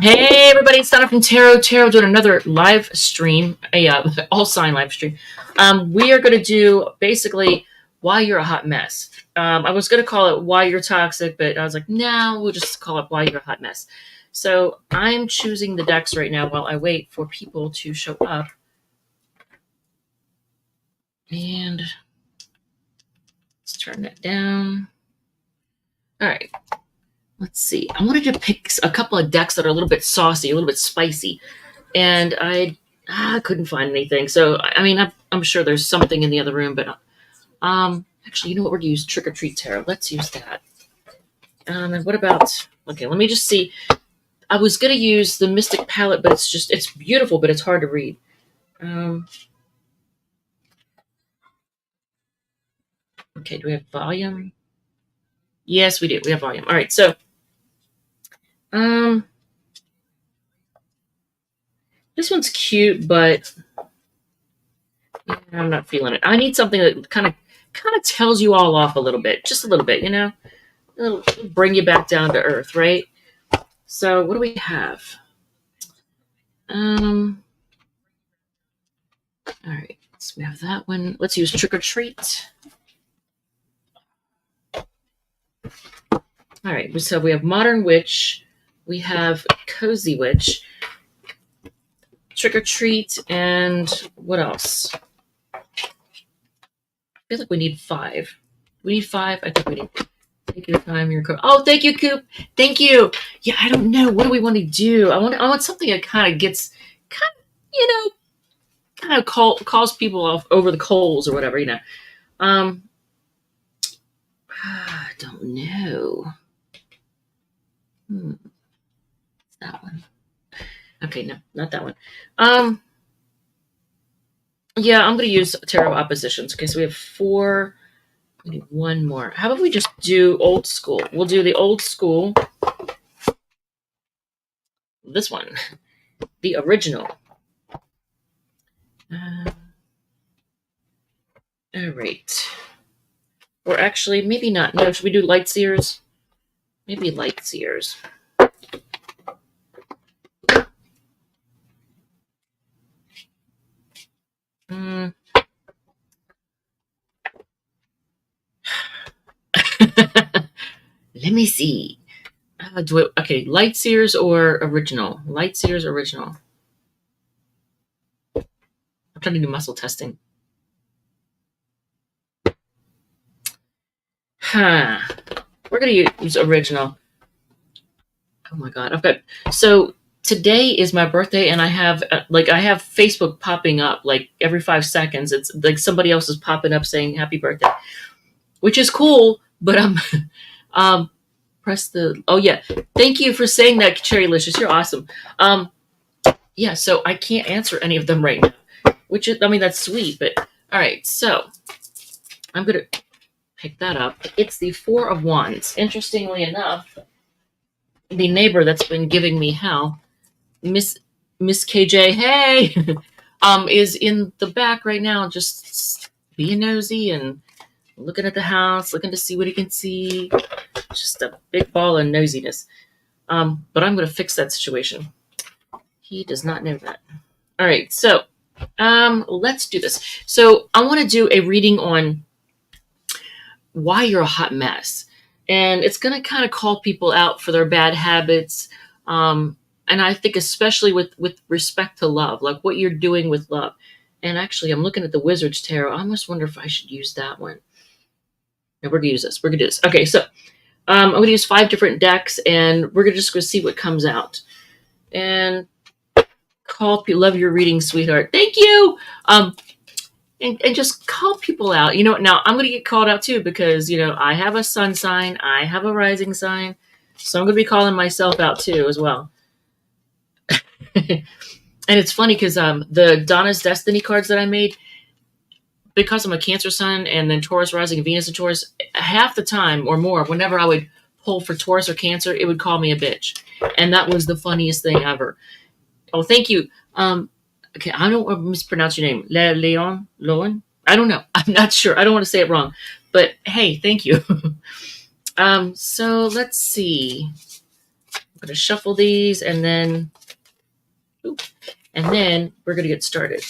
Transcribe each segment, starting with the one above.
Hey everybody, it's Donna from Tarot doing another live stream, a all sign live stream. We are going to do basically why you're a hot mess. I was going to call it why you're toxic, but I was like, no, we'll just call it why you're a hot mess. So I'm choosing the decks right now while I wait for people to show up. And let's turn that down. All right. Let's see. I wanted to pick a couple of decks that are a little bit saucy, a little bit spicy, and I couldn't find anything. So I mean, I'm sure there's something in the other room, but actually, you know what? We're gonna use Trick or Treat Tarot. Let's use that. And what about? Okay, let me just see. I was gonna use the Mystic Palette, but it's beautiful, but it's hard to read. Okay, do we have volume? Yes, we do. We have volume. All right, so this one's cute, but I'm not feeling it. I need something that kind of tells you all off a little bit, just a little bit, you know. It'll bring you back down to earth, right? So what do we have? All right, so we have that one. Let's use Trick or Treat. All right, so we have Modern Witch, we have Cozy Witch, Trick or Treat, and what else? I feel like we need 5. We need 5. I think we need. Take your time. Oh, thank you, Coop. Thank you. Yeah, I don't know. What do we want to do? I want something that kind of gets, calls people off over the coals or whatever, you know. I don't know. That one. Okay, no, not that one. Yeah, I'm gonna use tarot oppositions. Okay, so we have 4. We need one more. How about we just do old school? We'll do the old school. This one, the original. All right. Or actually, maybe not. No, should we do light seers? Maybe light seers. Let me see. Okay, light seers or original? Light seers, original. I'm trying to do muscle testing. We're gonna use original. Oh my god, so today is my birthday, and I have Facebook popping up like every 5 seconds. It's like somebody else is popping up saying happy birthday, which is cool. But press the. Oh yeah, thank you for saying that, Cherrylicious. You're awesome. Yeah, so I can't answer any of them right now, which is, I mean, that's sweet. But all right, so I'm gonna pick that up. It's the 4 of Wands. Interestingly enough, the neighbor that's been giving me hell, Miss KJ, hey, is in the back right now, just being nosy and looking at the house, looking to see what he can see. Just a big ball of nosiness. But I'm going to fix that situation. He does not know that. All right, so let's do this. So I want to do a reading on why you're a hot mess. And it's going to kind of call people out for their bad habits. And I think especially with respect to love, like what you're doing with love. And actually, I'm looking at the Wizard's Tarot. I almost wonder if I should use that one. No, we're going to use this. We're going to do this. Okay, so I'm going to use 5 different decks, and we're just going to see what comes out. And call people, love your reading, sweetheart. Thank you. And just call people out. You know, now I'm going to get called out too because, you know, I have a sun sign, I have a rising sign, so I'm going to be calling myself out too as well. And it's funny because the Donna's Destiny cards that I made, because I'm a Cancer sun and then Taurus rising and Venus in Taurus, half the time or more, whenever I would pull for Taurus or Cancer, it would call me a bitch. And that was the funniest thing ever. Oh, thank you. Okay, I don't want to mispronounce your name. Loan? I don't know. I'm not sure. I don't want to say it wrong. But hey, thank you. So let's see. I'm going to shuffle these and then we're going to get started.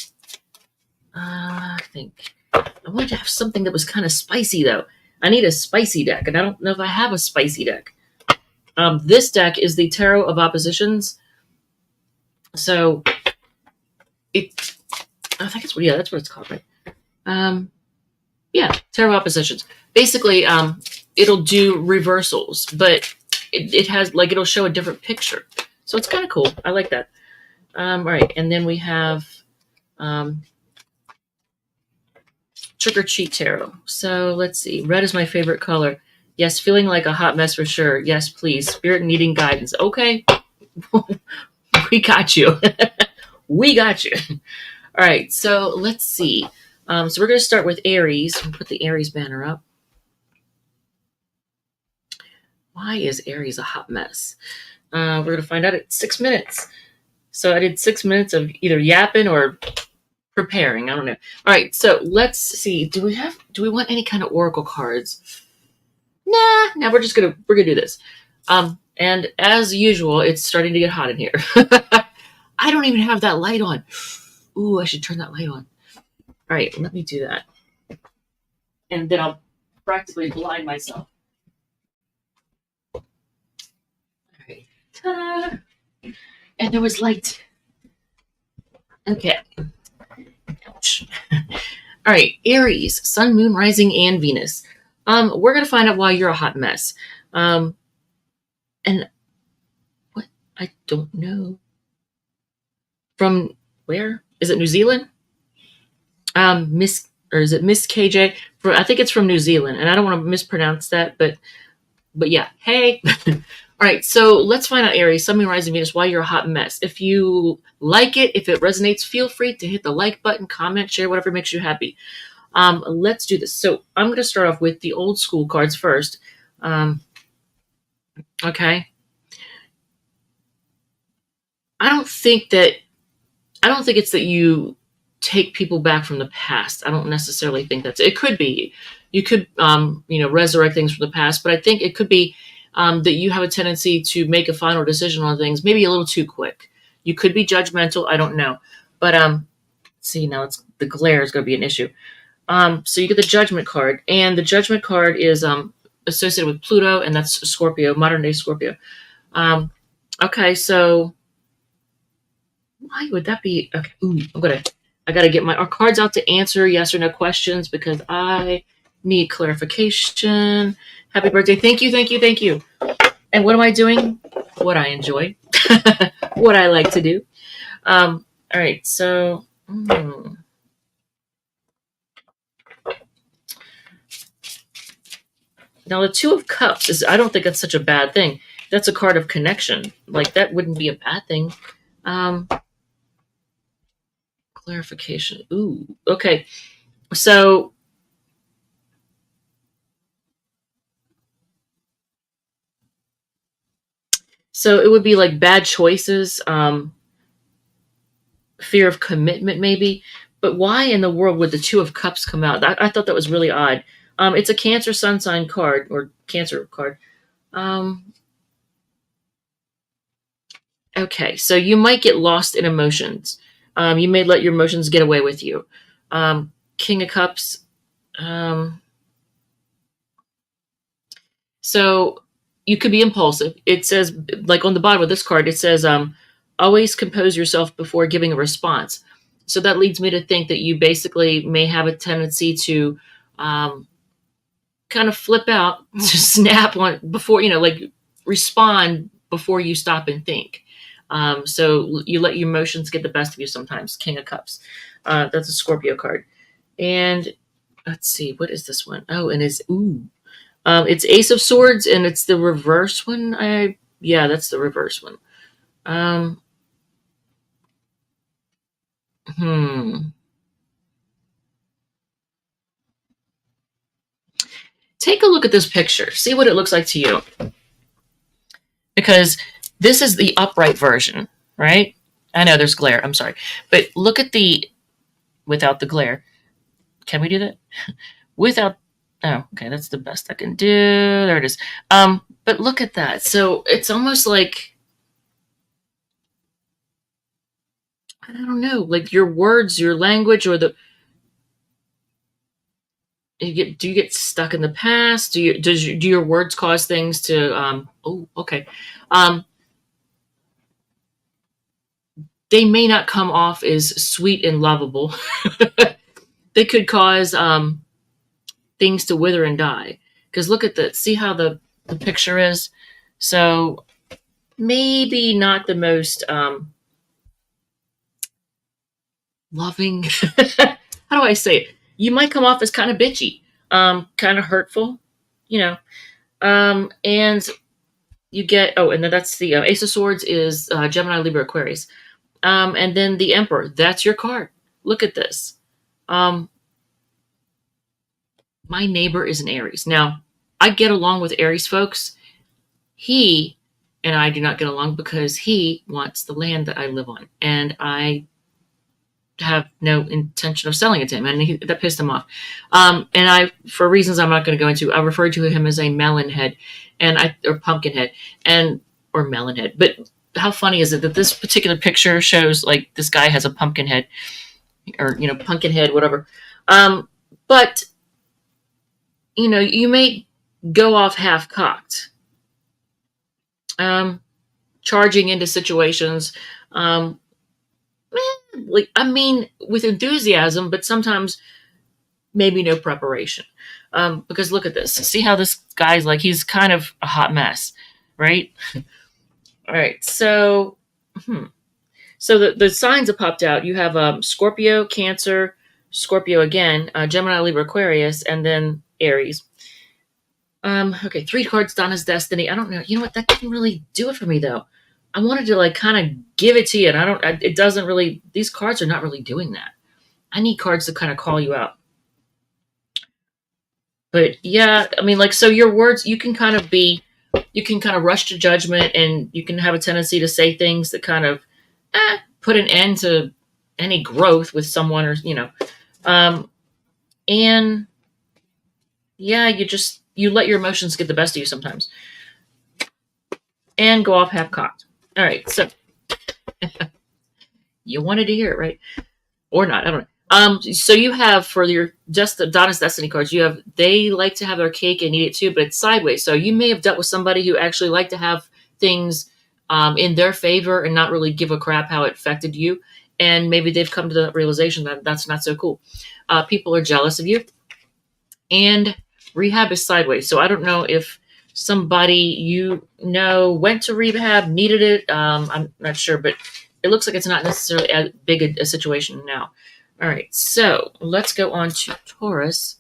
I think I wanted to have something that was kind of spicy though. I need a spicy deck, and I don't know if I have a spicy deck. This deck is the Tarot of Oppositions. So I think it's, yeah, that's what it's called, right? Yeah, Tarot of Oppositions. Basically, it'll do reversals, but it has, like, it'll show a different picture. So it's kind of cool. I like that. All right, and then we have Trick or Treat Tarot. So let's see. Red is my favorite color. Yes, feeling like a hot mess for sure. Yes, please. Spirit needing guidance. Okay. We got you. We got you. All right, so let's see. So we're going to start with Aries. We'll put the Aries banner up. Why is Aries a hot mess? We're going to find out at 6 minutes. So I did 6 minutes of either yapping or preparing. I don't know. All right, so let's see. Do we want any kind of oracle cards? Nah, we're gonna do this. And as usual, it's starting to get hot in here. I don't even have that light on. Ooh, I should turn that light on. All right, let me do that. And then I'll practically blind myself. All right. Ta-da! And there was light. Okay. Ouch. All right, Aries, Sun, Moon, Rising, and Venus. We're going to find out why you're a hot mess. And what? I don't know. From where? Is it New Zealand? Miss KJ? I think it's from New Zealand, and I don't want to mispronounce that, but yeah. Hey. All right, so let's find out, Aries, Sun, Moon, Rising, Venus, why you're a hot mess. If you like it, if it resonates, feel free to hit the like button, comment, share, whatever makes you happy. Let's do this. So I'm going to start off with the old school cards first. Okay. I don't think it's that you take people back from the past. I don't necessarily think it could be. You could, resurrect things from the past, but I think it could be that you have a tendency to make a final decision on things, maybe a little too quick. You could be judgmental. I don't know. But see, now the glare is going to be an issue. So you get the Judgment card, and the Judgment card is associated with Pluto, and that's Scorpio, modern day Scorpio. Okay, so why would that be? Okay, I gotta get our cards out to answer yes or no questions because I need clarification. Happy birthday! Thank you. And what am I doing? What I enjoy, what I like to do. All right, so. Now, the Two of Cups I don't think that's such a bad thing. That's a card of connection. Like, that wouldn't be a bad thing. Clarification. Ooh, okay. So, it would be like bad choices, fear of commitment, maybe. But why in the world would the Two of Cups come out? I thought that was really odd. It's a Cancer sun sign card, or Cancer card. Okay, so you might get lost in emotions. You may let your emotions get away with you. King of Cups. So you could be impulsive. It says, like on the bottom of this card, it says, always compose yourself before giving a response. So that leads me to think that you basically may have a tendency to kind of flip out, to snap on before, respond before you stop and think. So you let your emotions get the best of you sometimes. King of Cups. That's a Scorpio card. And let's see, what is this one? Oh, and it's Ace of Swords, and it's the reverse one. That's the reverse one. Take a look at this picture. See what it looks like to you. Because this is the upright version, right? I know there's glare. I'm sorry. But look at without the glare. Can we do that? Oh, okay. That's the best I can do. There it is. But look at that. So it's almost like I don't know, like your words, your language, or the do you get stuck in the past? Do your words cause things to oh, okay. Um they may not come off as sweet and lovable. They could cause things to wither and die. Because look at the see how the picture is. So maybe not the most loving. How do I say it? You might come off as kind of bitchy, kind of hurtful, you know. And you get and then that's the Ace of Swords is Gemini, Libra, Aquarius, and then the Emperor. That's your card. Look at this. Um, my neighbor is an Aries. Now, I get along with Aries folks. He and I do not get along because he wants the land that I live on, and I have no intention of selling it to him, and that pissed him off. And I, for reasons I'm not going to go into, I refer to him as a melon head, or pumpkin head, or melon head. But how funny is it that this particular picture shows like this guy has a pumpkin head, or pumpkin head, whatever. But you may go off half cocked, charging into situations. With enthusiasm, but sometimes maybe no preparation. Because look at this. See how this guy's like, he's kind of a hot mess, right? All right. So, so the signs that popped out, you have Scorpio, Cancer, Scorpio again, Gemini, Libra, Aquarius, and then Aries. Okay, 3 cards, Donna's Destiny. I don't know. You know what? That didn't really do it for me, though. I wanted to like kind of give it to you, and it doesn't really, these cards are not really doing that. I need cards to kind of call you out. But yeah, I mean, like, so your words, you can kind of rush to judgment, and you can have a tendency to say things that kind of put an end to any growth with someone, or, and yeah, you let your emotions get the best of you sometimes and go off half cocked. All right, so you wanted to hear it, right? Or not, I don't know. So you have for your just the Donna's Destiny cards, you have they like to have their cake and eat it too, but it's sideways. So you may have dealt with somebody who actually liked to have things in their favor and not really give a crap how it affected you. And maybe they've come to the realization that that's not so cool. People are jealous of you. And rehab is sideways. So I don't know if somebody went to rehab, needed it. I'm not sure, but it looks like it's not necessarily as big a situation now. All right, so let's go on to Taurus.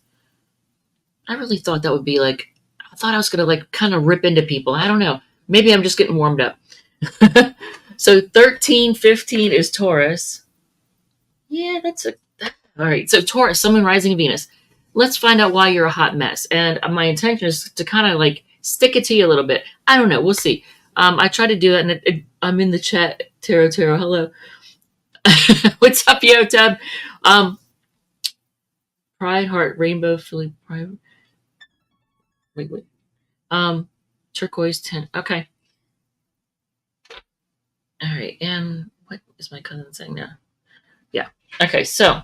I really thought that would be like, I thought I was going to like kind of rip into people. I don't know. Maybe I'm just getting warmed up. So 13, 15 is Taurus. Yeah, all right. So Taurus, Sun, Moon, Rising, Venus. Let's find out why you're a hot mess. And my intention is to kind of like stick it to you a little bit. I don't know. We'll see. I try to do that, and I'm in the chat. Tarot, hello. What's up, yo, Tab? Pride, Heart, Rainbow, Philly, Pride. Wait. Turquoise 10. Okay. All right. And what is my cousin saying now? Yeah. Okay. So,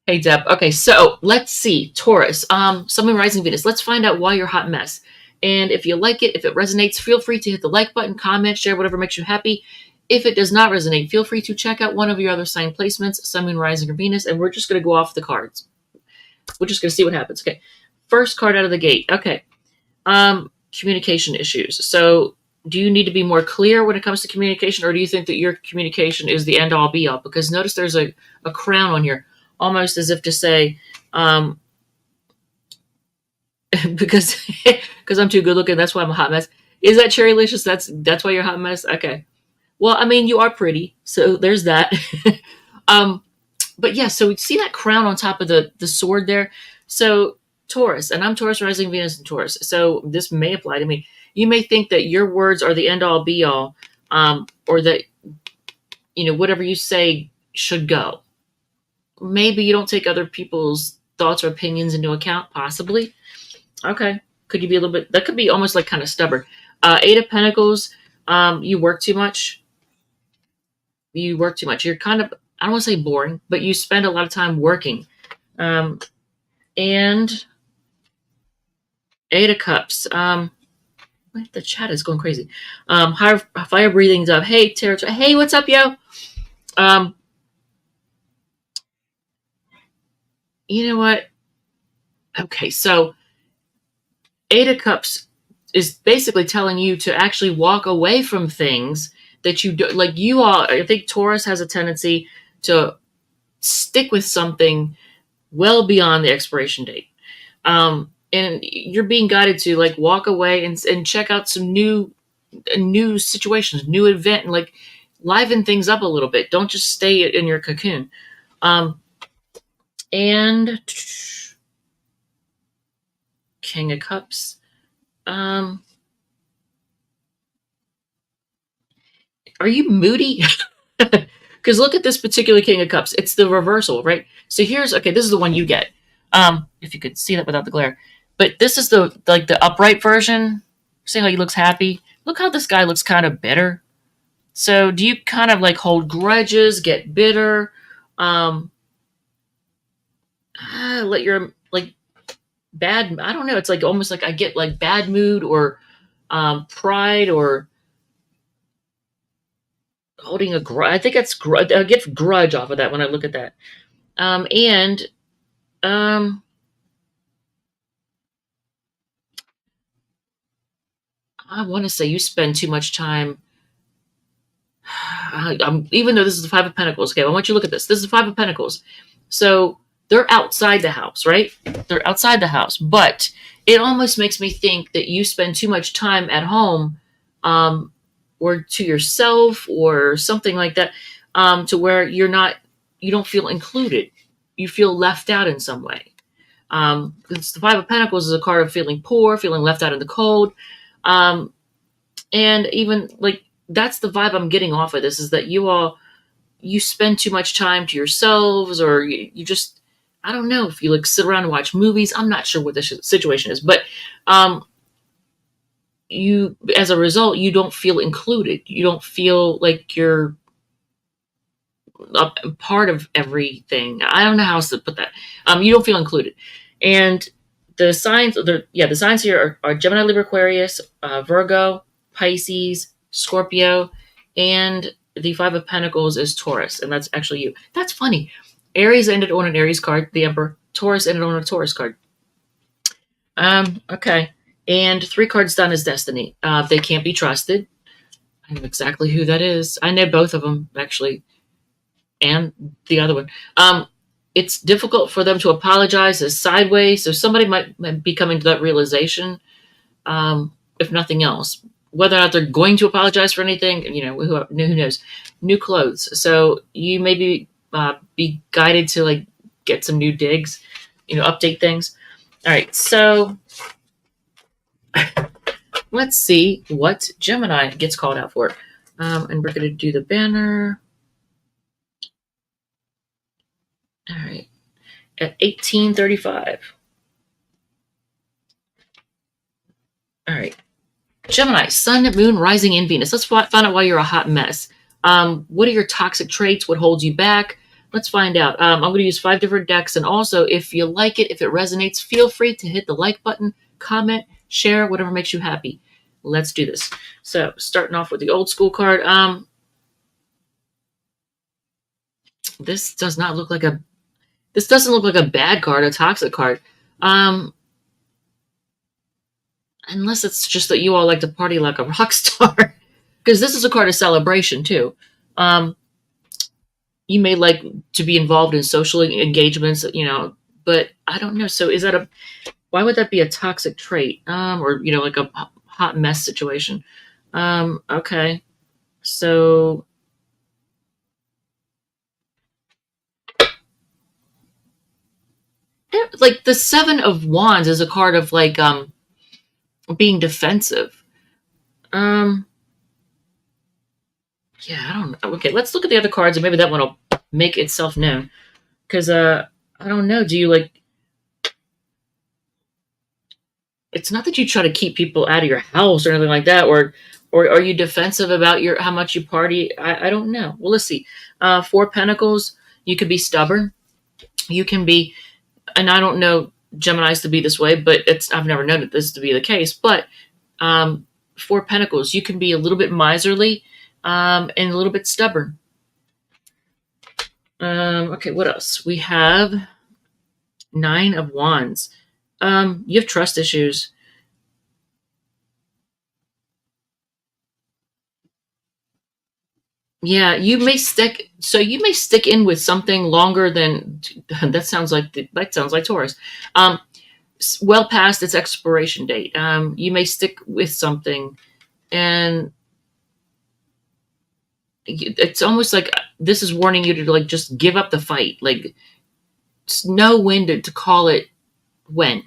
hey, Deb. Okay. So let's see. Taurus, Sun, Moon, Rising, Venus. Let's find out why you're a hot mess. And if you like it, if it resonates, feel free to hit the like button, comment, share, whatever makes you happy. If it does not resonate, feel free to check out one of your other sign placements, Sun, Moon, Rising, or Venus, and we're just going to go off the cards. We're just going to see what happens. Okay. First card out of the gate. Okay. Communication issues. So do you need to be more clear when it comes to communication, or do you think that your communication is the end all be all? Because notice there's a crown on here, almost as if to say, because I'm too good looking, that's why I'm a hot mess. Is that Cherrylicious? That's why you're a hot mess? Okay. Well, I mean, you are pretty, so there's that. But yeah, so see that crown on top of the sword there? So Taurus, and I'm Taurus, Rising, Venus, and Taurus. So this may apply to me. You may think that your words are the end all be all, or that, whatever you say should go. Maybe you don't take other people's thoughts or opinions into account, possibly. Okay. Could you be a little bit, that could be almost like kind of stubborn. 8 of Pentacles, you work too much. you work too much. You're kind of, I don't want to say boring, but you spend a lot of time working. And Eight of Cups. The chat is going crazy. Fire breathing dove. Hey, Territory. Hey, what's up, yo? You know what? Okay, so Eight of Cups is basically telling you to actually walk away from things that you do. Like you all, I think Taurus has a tendency to stick with something well beyond the expiration date. And you're being guided to like walk away and check out some new situations, new event, and like liven things up a little bit. Don't just stay in your cocoon. And King of Cups. Are you moody? Because look at this particular King of Cups. It's the reversal, right? So here's, okay, this is the one you get. If you could see that without the glare. But this is the upright version. See how he looks happy? Look how this guy looks kind of bitter. So do you kind of like hold grudges, get bitter? Let your like bad, I don't know, it's like almost like I get like bad mood or pride or holding a grudge. I think it's I get grudge off of that when I look at that. I want to say you spend too much time. Even though this is the Five of Pentacles, okay, I want you to look at this. This is the Five of Pentacles. So they're outside the house, right? They're outside the house, but it almost makes me think that you spend too much time at home, or to yourself or something like that, to where you don't feel included. You feel left out in some way. Because the Five of Pentacles is a card of feeling poor, feeling left out in the cold. And even like, that's the vibe I'm getting off of this, is that you spend too much time to yourselves, or you just, I don't know if you like sit around and watch movies. I'm not sure what the situation is, but you, as a result, you don't feel included. You don't feel like you're a part of everything. I don't know how else to put that. You don't feel included. And the signs, the signs here are Gemini, Libra, Aquarius, Virgo, Pisces, Scorpio, and the Five of Pentacles is Taurus, and that's actually you. That's funny. Aries ended on an Aries card, the Emperor. Taurus ended on a Taurus card. Okay. And 3 cards down is Destiny. They can't be trusted. I know exactly who that is. I know both of them, actually, and the other one. It's difficult for them to apologize as sideways, so somebody might be coming to that realization, if nothing else. Whether or not they're going to apologize for anything, who knows? New clothes. So you maybe be guided to like get some new digs, update things. All right, so let's see what Gemini gets called out for. And we're going to do the banner. All right, at 18:35. All right. Gemini, Sun, Moon, Rising, and Venus. Let's find out why you're a hot mess. What are your toxic traits? What holds you back? Let's find out. I'm going to use 5 different decks. And also, if you like it, if it resonates, feel free to hit the like button, comment, share, whatever makes you happy. Let's do this. So, starting off with the old school card. This doesn't look like a bad card, a toxic card. Unless it's just that you all like to party like a rock star. Because this is a card of celebration, too. You may like to be involved in social engagements, but I don't know. So why would that be a toxic trait? Or, like a hot mess situation? Okay. So like the 7 of Wands is a card of like, being defensive. Yeah, I don't know. Okay, let's look at the other cards, and maybe that one will make itself known. Because I don't know. Do you like? It's not that you try to keep people out of your house or anything like that, or Or are you defensive about how much you party? I don't know. Well, let's see. Four Pentacles, you could be stubborn. You can be, and I don't know Geminis to be this way, but I've never known this to be the case. But Four Pentacles, you can be a little bit miserly and a little bit stubborn. Okay, what else? We have Nine of Wands. You have trust issues. Yeah, you may stick. So you may stick in with something longer than that. Sounds like Taurus. Well past its expiration date. You may stick with something, and it's almost like this is warning you to like just give up the fight. Like know when to call it when.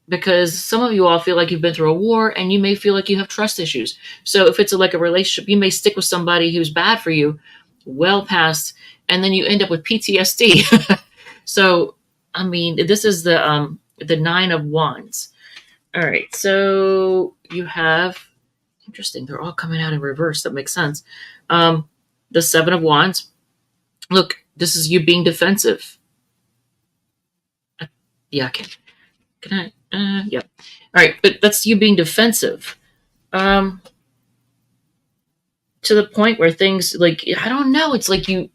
Because some of you all feel like you've been through a war and you may feel like you have trust issues. So if it's like a relationship, you may stick with somebody who's bad for you well past, and then you end up with PTSD. So, I mean, this is the Nine of Wands. All right. So you have, interesting. They're all coming out in reverse. That makes sense. The Seven of Wands. Look, this is you being defensive. Yeah, I can I? Yeah. All right, but that's you being defensive. To the point where things like, I don't know, it's like you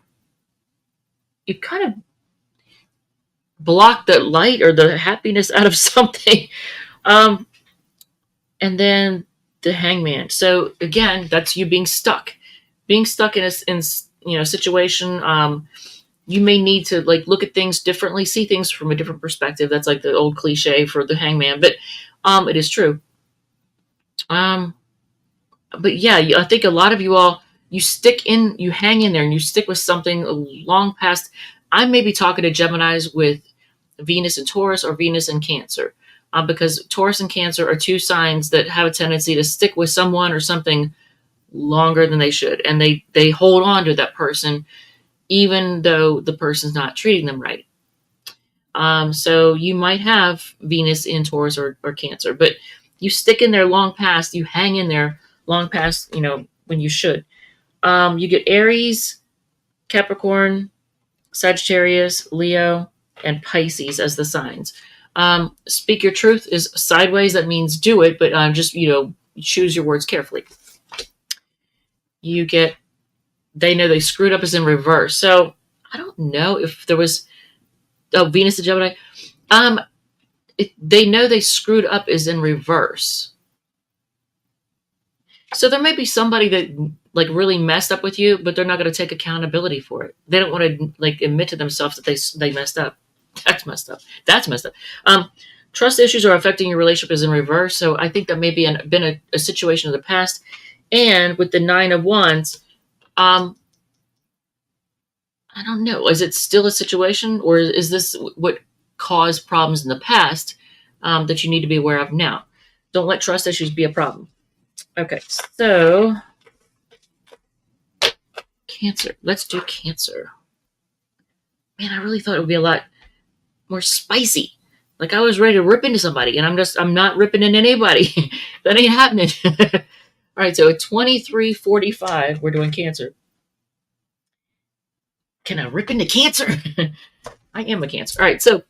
kind of block the light or the happiness out of something. And then the Hangman. So again, that's you being stuck in a situation. You may need to like look at things differently, see things from a different perspective. That's like the old cliche for the Hangman, but it is true. But yeah, I think a lot of you all, you hang in there and you stick with something long past. I may be talking to Geminis with Venus and Taurus or Venus and Cancer, because Taurus and Cancer are two signs that have a tendency to stick with someone or something longer than they should. And they hold on to that person even though the person's not treating them right. So you might have Venus in Taurus or Cancer, but you stick in there long past, you hang in there long past, when you should. You get Aries, Capricorn, Sagittarius, Leo, and Pisces as the signs. Speak your truth is sideways. That means do it, but just, choose your words carefully. You get, they know they screwed up is in reverse. So I don't know if there was, Venus and Gemini. They know they screwed up is in reverse. So there may be somebody that like really messed up with you, but they're not going to take accountability for it. They don't want to like admit to themselves that they messed up. That's messed up. That's messed up. Trust issues are affecting your relationship is in reverse. So I think that may be been a situation of the past. And with the Nine of Wands, I don't know. Is it still a situation, or is this what caused problems in the past that you need to be aware of now? Don't let trust issues be a problem. Okay, so Cancer. Let's do Cancer. Man, I really thought it would be a lot more spicy. Like I was ready to rip into somebody, and I'm not ripping into anybody. That ain't happening. All right, so at 23:45, we're doing Cancer. Can I rip into Cancer? I am a Cancer. All right, so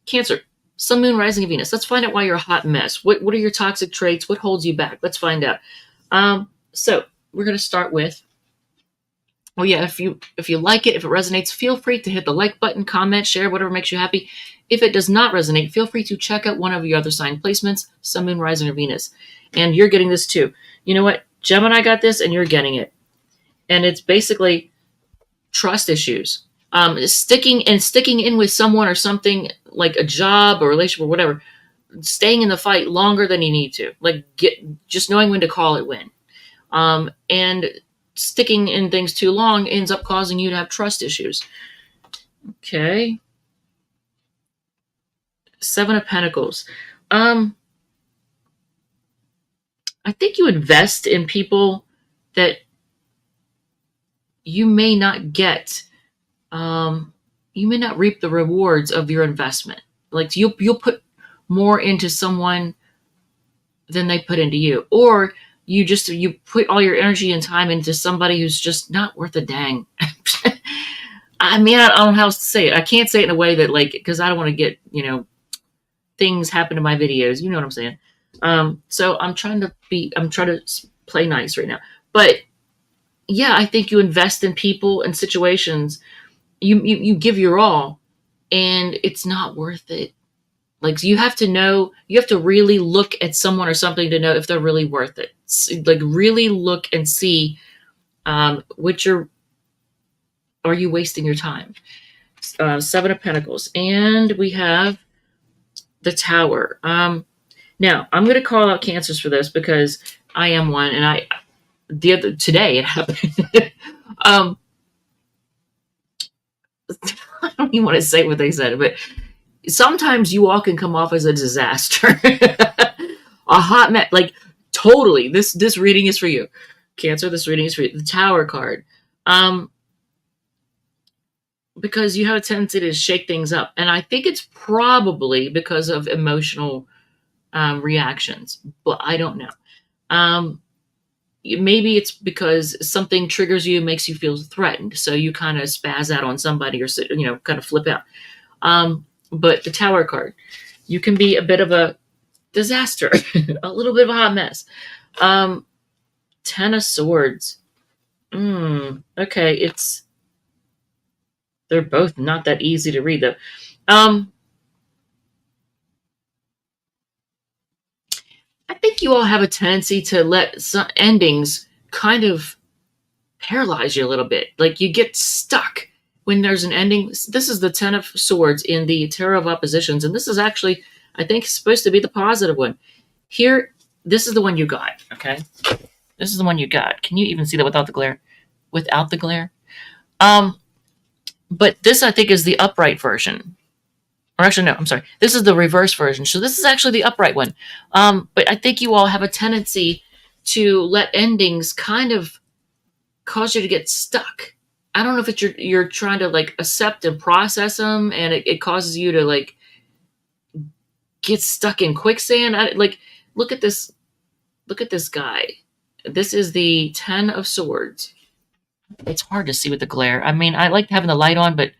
Cancer, Sun, Moon, Rising, and Venus. Let's find out why you're a hot mess. What are your toxic traits? What holds you back? Let's find out. So we're going to start with, oh yeah, if you like it, if it resonates, feel free to hit the like button, comment, share, whatever makes you happy. If it does not resonate, feel free to check out one of your other sign placements, Sun, Moon, Rising, or Venus. And you're getting this too. You know what? Gemini got this and you're getting it. And it's basically trust issues. Sticking in with someone or something like a job or relationship or whatever, staying in the fight longer than you need to, like just knowing when to call it when. And sticking in things too long ends up causing you to have trust issues. Okay. Seven of Pentacles. I think you invest in people that you may not get. You may not reap the rewards of your investment. Like you'll put more into someone than they put into you. Or you put all your energy and time into somebody who's just not worth a dang. I mean, I don't know how else to say it. I can't say it in a way that, like, because I don't want to get, things happen to my videos. You know what I'm saying? So I'm trying to play nice right now. But yeah, I think you invest in people and situations. You give your all, and it's not worth it. Like, you have to really look at someone or something to know if they're really worth it. Like, really look and see, which are you wasting your time? Seven of Pentacles, and we have the Tower. Now I'm going to call out Cancers for this because I am one, and today it happened. I don't even want to say what they said, but sometimes you all can come off as a disaster. A hot mess. Like, totally. This reading is for you, Cancer. This reading is for you. The Tower card. Because you have a tendency to shake things up, and I think it's probably because of emotional reactions, but I don't know. Maybe it's because something triggers you, makes you feel threatened, so you kind of spaz out on somebody, or kind of flip out. But the Tower card, you can be a bit of a disaster, a little bit of a hot mess. Ten of Swords. Okay, they're both not that easy to read, though. I think you all have a tendency to let some endings kind of paralyze you a little bit. Like, you get stuck when there's an ending. This is the Ten of Swords in the Tarot of Oppositions, and this is actually, I think, supposed to be the positive one. Here, this is the one you got, okay? This is the one you got. Can you even see that without the glare? Without the glare? But this, I think, is the upright version. Or actually, no, I'm sorry. This is the reverse version. So this is actually the upright one. But I think you all have a tendency to let endings kind of cause you to get stuck. I don't know if it's you're trying to, like, accept and process them, and it causes you to, like, get stuck in quicksand. Look at this. Look at this guy. This is the Ten of Swords. It's hard to see with the glare. I mean, I like having the light on, but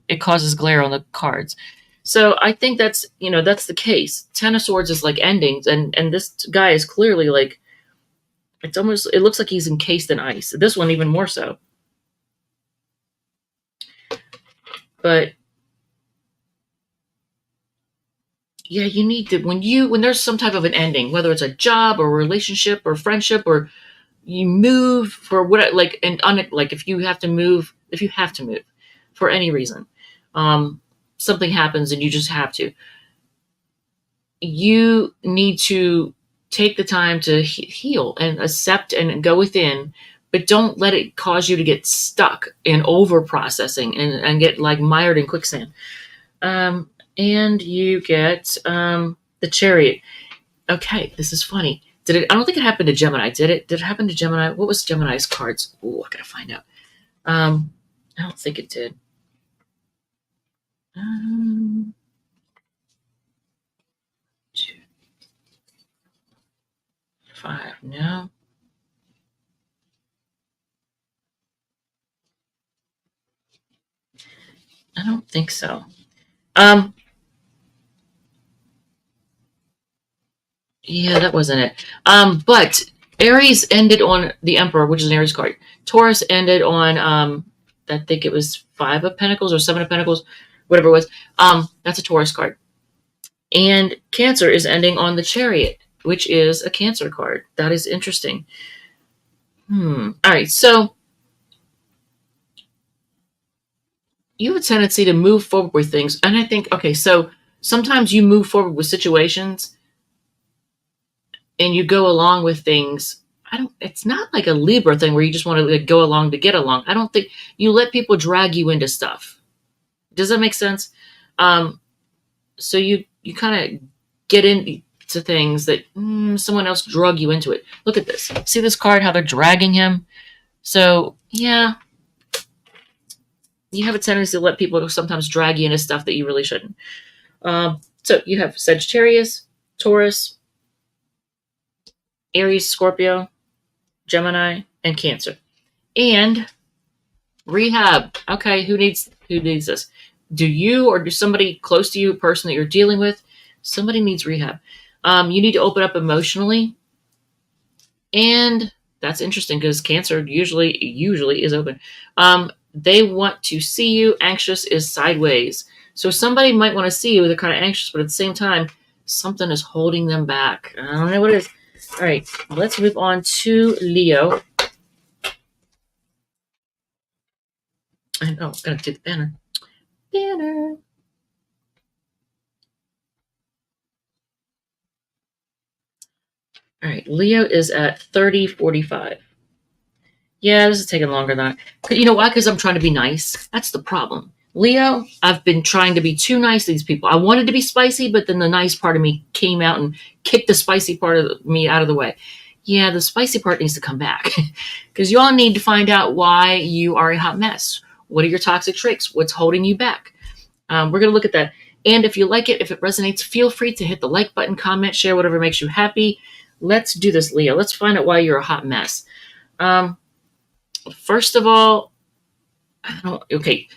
it causes glare on the cards. So I think that's the case. Ten of Swords is like endings, and this guy is clearly, like, it looks like he's encased in ice. This one even more so. But yeah, you need to, when there's some type of an ending, whether it's a job or a relationship or friendship, or you move for what, like, if you have to move for any reason, something happens and you just have to, you need to take the time to heal and accept and go within, but don't let it cause you to get stuck in over processing and get, like, mired in quicksand. And you get the Chariot. Okay, this is funny. I don't think it happened to Gemini. Did it happen to Gemini? What was Gemini's cards? Oh, I gotta find out. I don't think it did. 2, 5, no. I don't think so. Yeah, that wasn't it. But Aries ended on the Emperor, which is an Aries card. Taurus ended on, I think it was 5 of Pentacles or 7 of Pentacles, whatever it was. That's a Taurus card. And Cancer is ending on the Chariot, which is a Cancer card. That is interesting. All right, so you have a tendency to move forward with things. And I think, okay, so sometimes you move forward with situations and you go along with things. It's not like a Libra thing where you just want to, like, go along to get along. I don't think you let people drag you into stuff. Does that make sense? So you kind of get into things that someone else drug you into it. Look at this. See this card, how they're dragging him? So, yeah, you have a tendency to let people sometimes drag you into stuff that you really shouldn't. So you have Sagittarius, Taurus, Aries, Scorpio, Gemini, and Cancer. And rehab. Okay, who needs this? Do you or do somebody close to you, a person that you're dealing with? Somebody needs rehab. You need to open up emotionally. And that's interesting because Cancer usually is open. They want to see you. Anxious is sideways. So somebody might want to see you. They're kind of anxious, but at the same time, something is holding them back. I don't know what it is. All right, let's move on to Leo. And gotta do the banner. Banner. All right, Leo is at 30:45. Yeah, this is taking longer than you know why? Because I'm trying to be nice. That's the problem. Leo, I've been trying to be too nice to these people. I wanted to be spicy, but then the nice part of me came out and kicked the spicy part of me out of the way. Yeah, the spicy part needs to come back because you all need to find out why you are a hot mess. What are your toxic traits? What's holding you back? We're going to look at that. And if you like it, if it resonates, feel free to hit the like button, comment, share, whatever makes you happy. Let's do this, Leo. Let's find out why you're a hot mess. First of all, okay,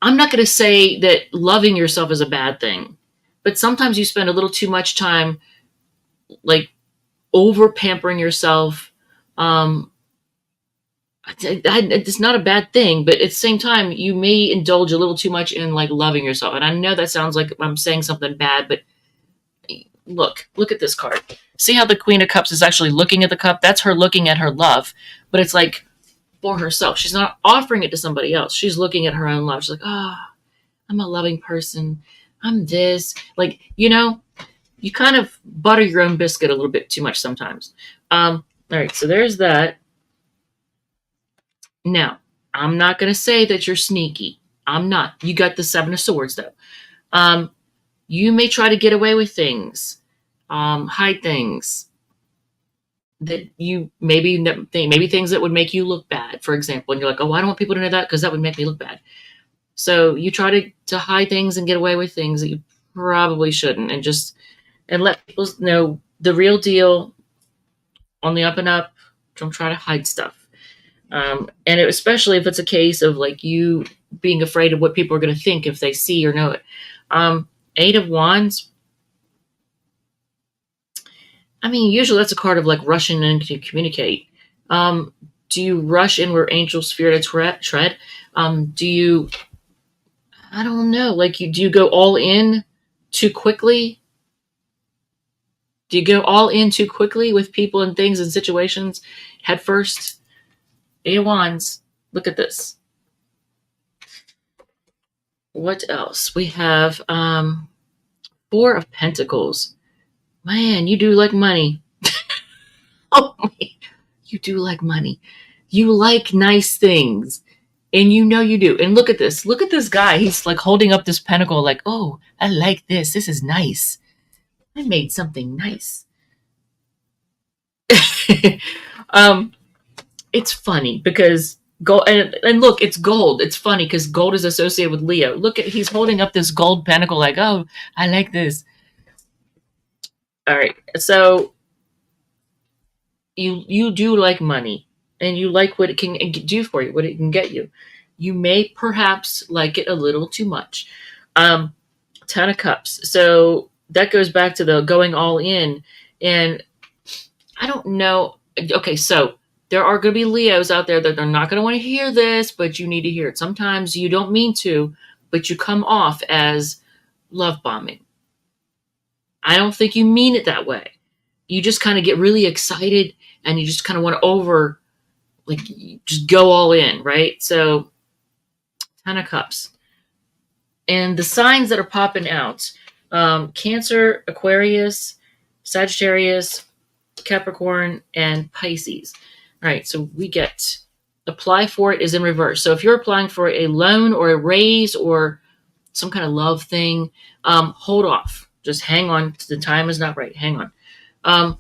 I'm not going to say that loving yourself is a bad thing, but sometimes you spend a little too much time like over pampering yourself. It's not a bad thing, but at the same time, you may indulge a little too much in like loving yourself. And I know that sounds like I'm saying something bad, but look at this card. See how the Queen of Cups is actually looking at the cup? That's her looking at her love, but it's like for herself. She's not offering it to somebody else. She's looking at her own love. She's like, I'm a loving person. I'm this. Like, you kind of butter your own biscuit a little bit too much sometimes. All right, so there's that. Now, I'm not going to say that you're sneaky. I'm not. You got the Seven of Swords, though. You may try to get away with things, hide things that you maybe things that would make you look bad, for example. And you're like, I don't want people to know that because that would make me look bad. So you try to hide things and get away with things that you probably shouldn't, and let people know the real deal on the up and up. Don't try to hide stuff. Especially if it's a case of like you being afraid of what people are going to think if they see or know it. 8 of Wands. I mean, usually that's a card of like rushing in to communicate. Do you rush in where angels fear to tread? Do you, I don't know, do you go all in too quickly? Do you go all in too quickly with people and things and situations head first? 8 of Wands. Look at this. What else? We have 4 of Pentacles. Man, you do like money. Oh, you do like money. You like nice things. And you know you do. And look at this. Look at this guy. He's like holding up this pentacle like, oh, I like this. This is nice. I made something nice. It's funny because gold, and look, it's gold. It's funny because gold is associated with Leo. He's holding up this gold pentacle like, oh, I like this. All right. So you do like money and you like what it can do for you, what it can get you. You may perhaps like it a little too much. 10 of Cups. So that goes back to the going all in. And I don't know. Okay, so there are going to be Leos out there that they're not going to want to hear this, but you need to hear it. Sometimes you don't mean to, but you come off as love bombing. I don't think you mean it that way. You just kind of get really excited and you just kind of want to just go all in, right? So 10 of Cups. And the signs that are popping out, Cancer, Aquarius, Sagittarius, Capricorn, and Pisces. All right, so we get apply for it is in reverse. So if you're applying for a loan or a raise or some kind of love thing, hold off. Just hang on. The time is not right. Hang on.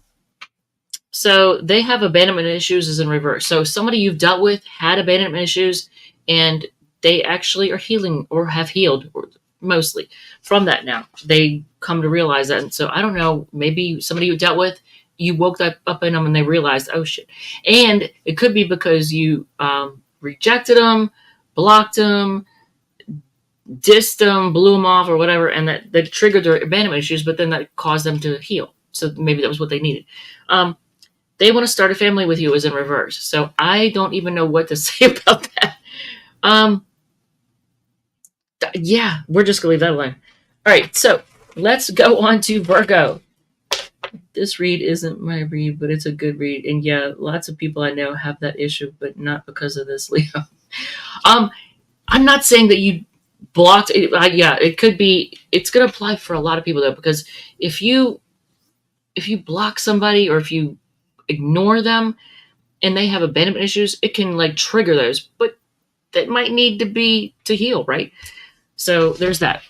So they have abandonment issues is in reverse. So somebody you've dealt with had abandonment issues and they actually are healing or have healed mostly from that now. They come to realize that. And so I don't know, maybe somebody you dealt with, you woke up in them and they realized, oh shit. And it could be because you rejected them, blocked them, dissed them, blew them off, or whatever, and that triggered their abandonment issues. But then that caused them to heal. So maybe that was what they needed. They want to start a family with you is in reverse. So I don't even know what to say about that. Yeah, we're just gonna leave that alone. All right, so let's go on to Virgo. This read isn't my read, but it's a good read. And yeah, lots of people I know have that issue, but not because of this, Leo. I'm not saying that you blocked it. Yeah, it could be. It's gonna apply for a lot of people though, because if you block somebody or if you ignore them and they have abandonment issues, it can like trigger those, but that might need to be to heal, right? So there's that.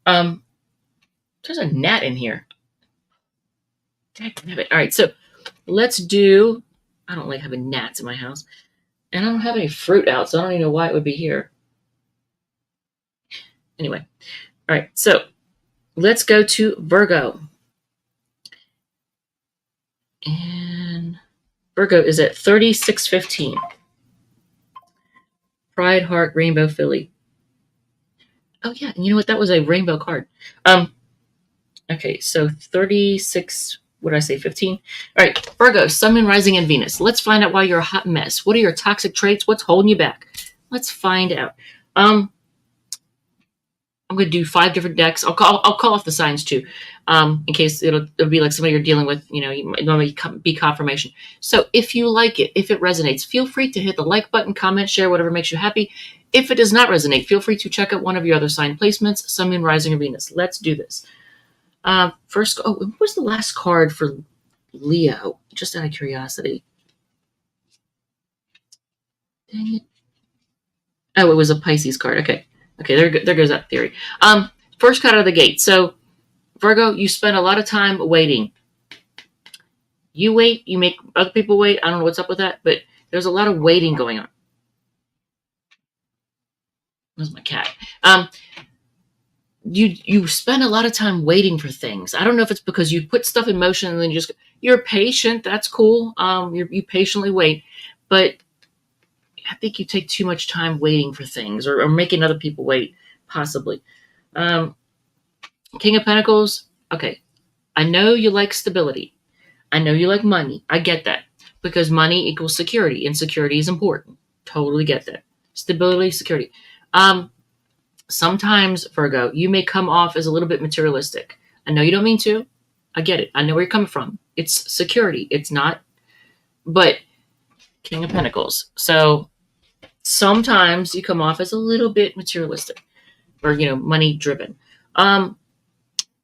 There's a gnat in here. All right, so let's do. I don't like having gnats in my house, and I don't have any fruit out, so I don't even know why it would be here. Anyway, all right, so let's go to Virgo. And Virgo is at 3615. Pride, Heart, Rainbow, Philly. Oh yeah, and you know what? That was a rainbow card. Okay, so 36. What did I say? 15. All right, Virgo, Sun, Moon, Rising, and Venus. Let's find out why you're a hot mess. What are your toxic traits? What's holding you back? Let's find out. I'm going to do 5 different decks. I'll call off the signs too, in case it'll be like somebody you're dealing with. You know, you might normally be confirmation. So if you like it, if it resonates, feel free to hit the like button, comment, share, whatever makes you happy. If it does not resonate, feel free to check out one of your other sign placements, Sun, Moon, Rising, or Venus. Let's do this. First, what was the last card for Leo? Just out of curiosity. Dang it. Oh, it was a Pisces card. Okay, there goes that theory. First card out of the gate. So, Virgo, you spend a lot of time waiting. You wait, you make other people wait. I don't know what's up with that, but there's a lot of waiting going on. Where's my cat? You spend a lot of time waiting for things. I don't know if it's because you put stuff in motion and then you're patient. That's cool. You patiently wait, but I think you take too much time waiting for things or making other people wait, possibly. King of Pentacles. Okay. I know you like stability. I know you like money. I get that because money equals security and security is important. Totally get that. Stability, security. Sometimes, Virgo, you may come off as a little bit materialistic. I know you don't mean to. I get it. I know where you're coming from. It's security. It's not, but King of Pentacles. So sometimes you come off as a little bit materialistic or, money driven.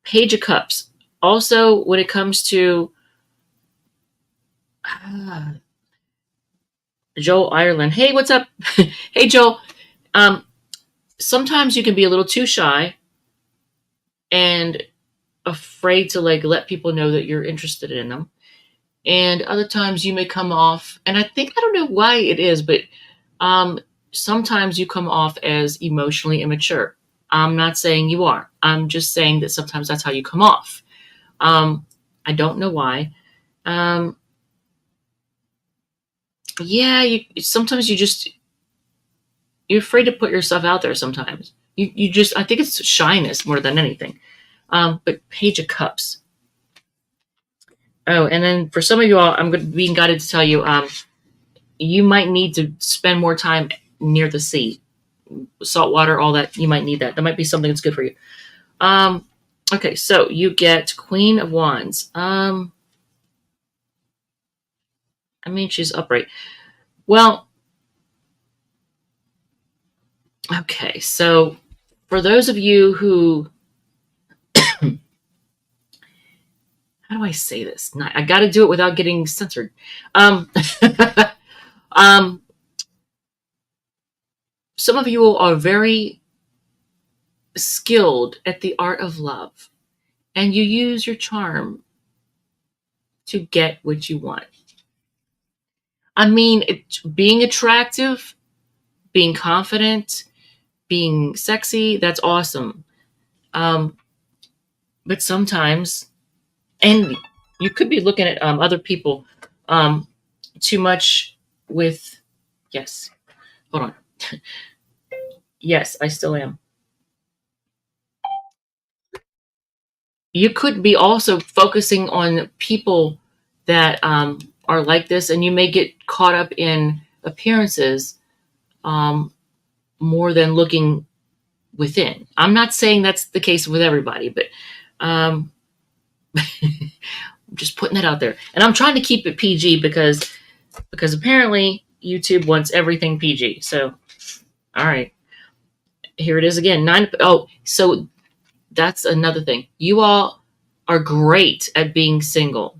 Page of Cups. Also, when it comes to Joel Ireland. Hey, what's up? Hey, Joel. Sometimes you can be a little too shy and afraid to let people know that you're interested in them. And other times you may come off, and I don't know why it is, but sometimes you come off as emotionally immature. I'm not saying you are. I'm just saying that sometimes that's how you come off. I don't know why. Sometimes you're afraid to put yourself out there sometimes. I think it's shyness more than anything. But Page of Cups. Oh, and then for some of you all, I'm being guided to tell you, you might need to spend more time near the sea. Salt water, all that, you might need that. That might be something that's good for you. Okay, so you get Queen of Wands. She's upright. Well, okay, so for those of you who, how do I say this? I got to do it without getting censored. Some of you are very skilled at the art of love, and you use your charm to get what you want. Being attractive, being confident, being sexy, that's awesome. But sometimes, and You could be looking at other people too much with, yes, hold on. Yes, I still am. You could be also focusing on people that are like this, and you may get caught up in appearances um, more than looking within. I'm not saying that's the case with everybody, but um, I'm just putting that out there. And I'm trying to keep it PG because apparently YouTube wants everything PG. So, all right, here it is again. Nine. Oh, so that's another thing. You all are great at being single,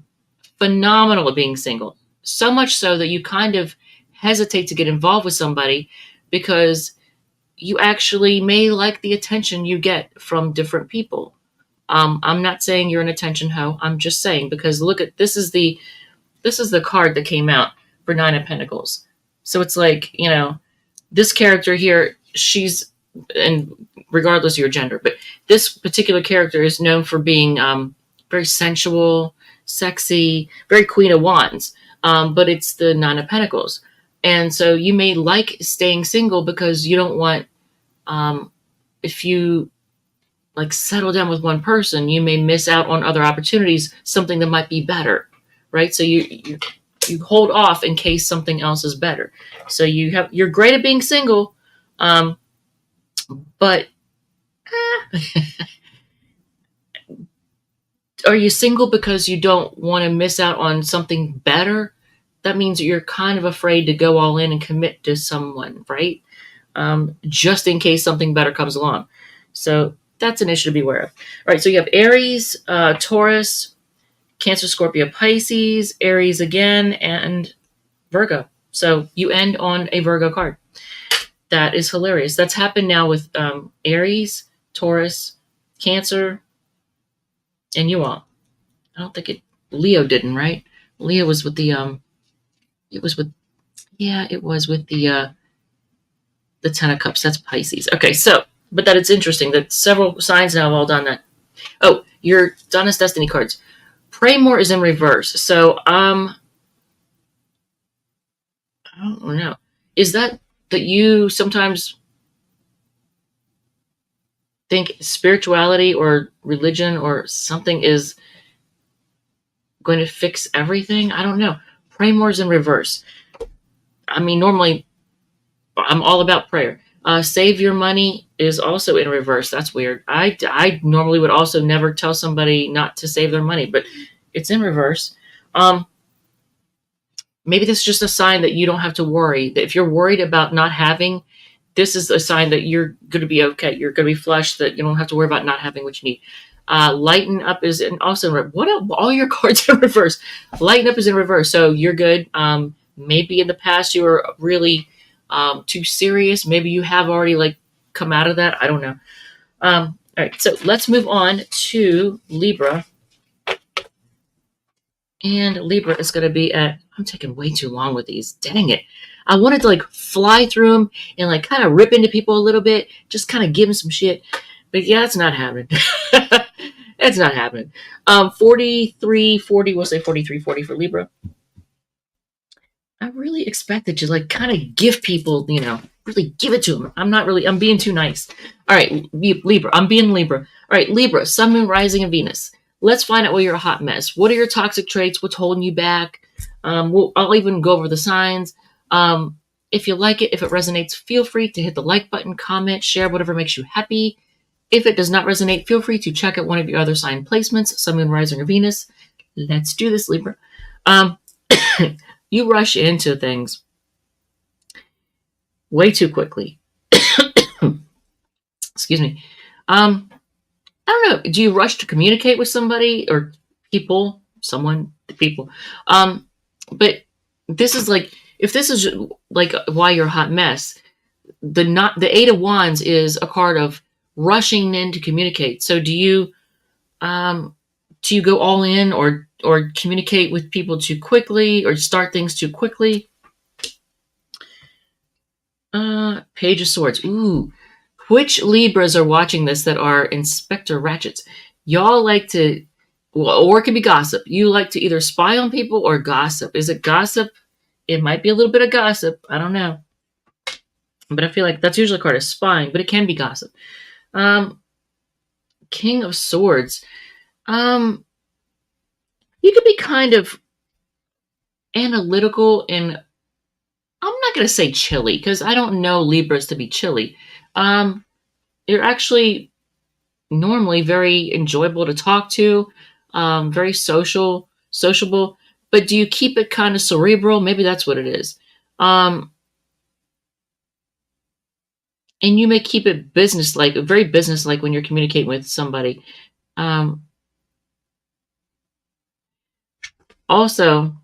phenomenal at being single. So much so that you kind of hesitate to get involved with somebody because you actually may like the attention you get from different people. I'm not saying you're an attention hoe. I'm just saying because look at this is the card that came out for Nine of Pentacles. So it's like, you know, this character here, she's, and regardless of your gender, but this particular character is known for being very sensual, sexy, very Queen of Wands. But it's the Nine of Pentacles. And so you may like staying single because you don't want, if you like settle down with one person, you may miss out on other opportunities, something that might be better, right? So you hold off in case something else is better. So you're great at being single, but are you single because you don't want to miss out on something better? That means you're kind of afraid to go all in and commit to someone, right? Just in case something better comes along. So that's an issue to be aware of. All right, so you have Aries, Taurus, Cancer, Scorpio, Pisces, Aries again, and Virgo. So you end on a Virgo card. That is hilarious. That's happened now with Aries, Taurus, Cancer, and you all. I don't think Leo didn't, right? Leo was with the it was with it was with the Ten of Cups. That's Pisces. Okay, so but that it's interesting that several signs now have all done that. Oh, your Donna's Destiny cards. Pray More is in reverse. So I don't know. Is that you sometimes think spirituality or religion or something is going to fix everything? I don't know. Pray More is in reverse. I mean, normally I'm all about prayer. Save Your Money is also in reverse. That's weird. I normally would also never tell somebody not to save their money, but it's in reverse. Maybe this is just a sign that you don't have to worry. That if you're worried about not having, this is a sign that you're going to be okay. You're going to be flush, that you don't have to worry about not having what you need. Lighten Up is also in what else? All your cards are in reverse. Lighten Up is in reverse, so you're good. Maybe in the past you were really too serious. Maybe you have already like come out of that. I don't know. All right, so let's move on to Libra. And Libra is going to be at, I'm taking way too long with these. Dang it. I wanted to like fly through them and like kind of rip into people a little bit, just kind of give them some shit. But yeah, it's not happening. It's not happening. 4340, we'll say 4340 for Libra. I really expected to like kind of give people, you know, really give it to them. I'm being too nice. All right, Libra, I'm being Libra. All right, Libra, Sun, Moon, Rising, and Venus. Let's find out where you're a hot mess. What are your toxic traits? What's holding you back? I'll even go over the signs. If you like it, if it resonates, feel free to hit the like button, comment, share, whatever makes you happy. If it does not resonate, feel free to check out one of your other sign placements, Sun, Moon, Rising, or Venus. Let's do this, Libra. You rush into things way too quickly. Excuse me. I don't know. Do you rush to communicate with somebody or people? People. But this is like, if this is like why you're a hot mess, the Eight of Wands is a card of rushing in to communicate. So do you go all in or communicate with people too quickly or start things too quickly? Page of Swords. Ooh. Which Libras are watching this that are Inspector Ratchets? Y'all like to or it could be gossip. You like to either spy on people or gossip. Is it gossip? It might be a little bit of gossip. I don't know. But I feel like that's usually a card of spying, but it can be gossip. Um, King of Swords. Um, you could be kind of analytical and I'm not going to say chilly because I don't know Libras to be chilly. Um, you're actually normally very enjoyable to talk to, very sociable. But do you keep it kind of cerebral? Maybe that's what it is. Um, and you may keep it business-like, very business-like when you're communicating with somebody. Um, also,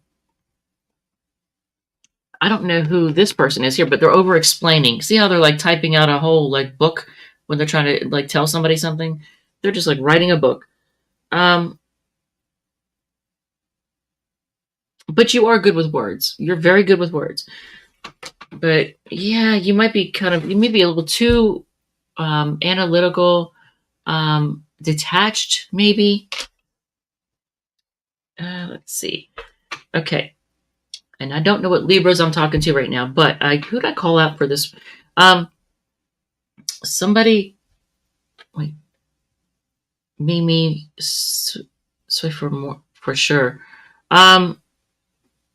I don't know who this person is here, but they're over explaining. See how they're like typing out a whole like book when they're trying to like tell somebody something? They're just like writing a book. Um, but you are good with words. You're very good with words. But yeah, you might be you may be a little too analytical, detached, maybe. Let's see. Okay. And I don't know what Libras I'm talking to right now, but who'd I call out for this? Somebody, wait, Mimi, Soy for sure.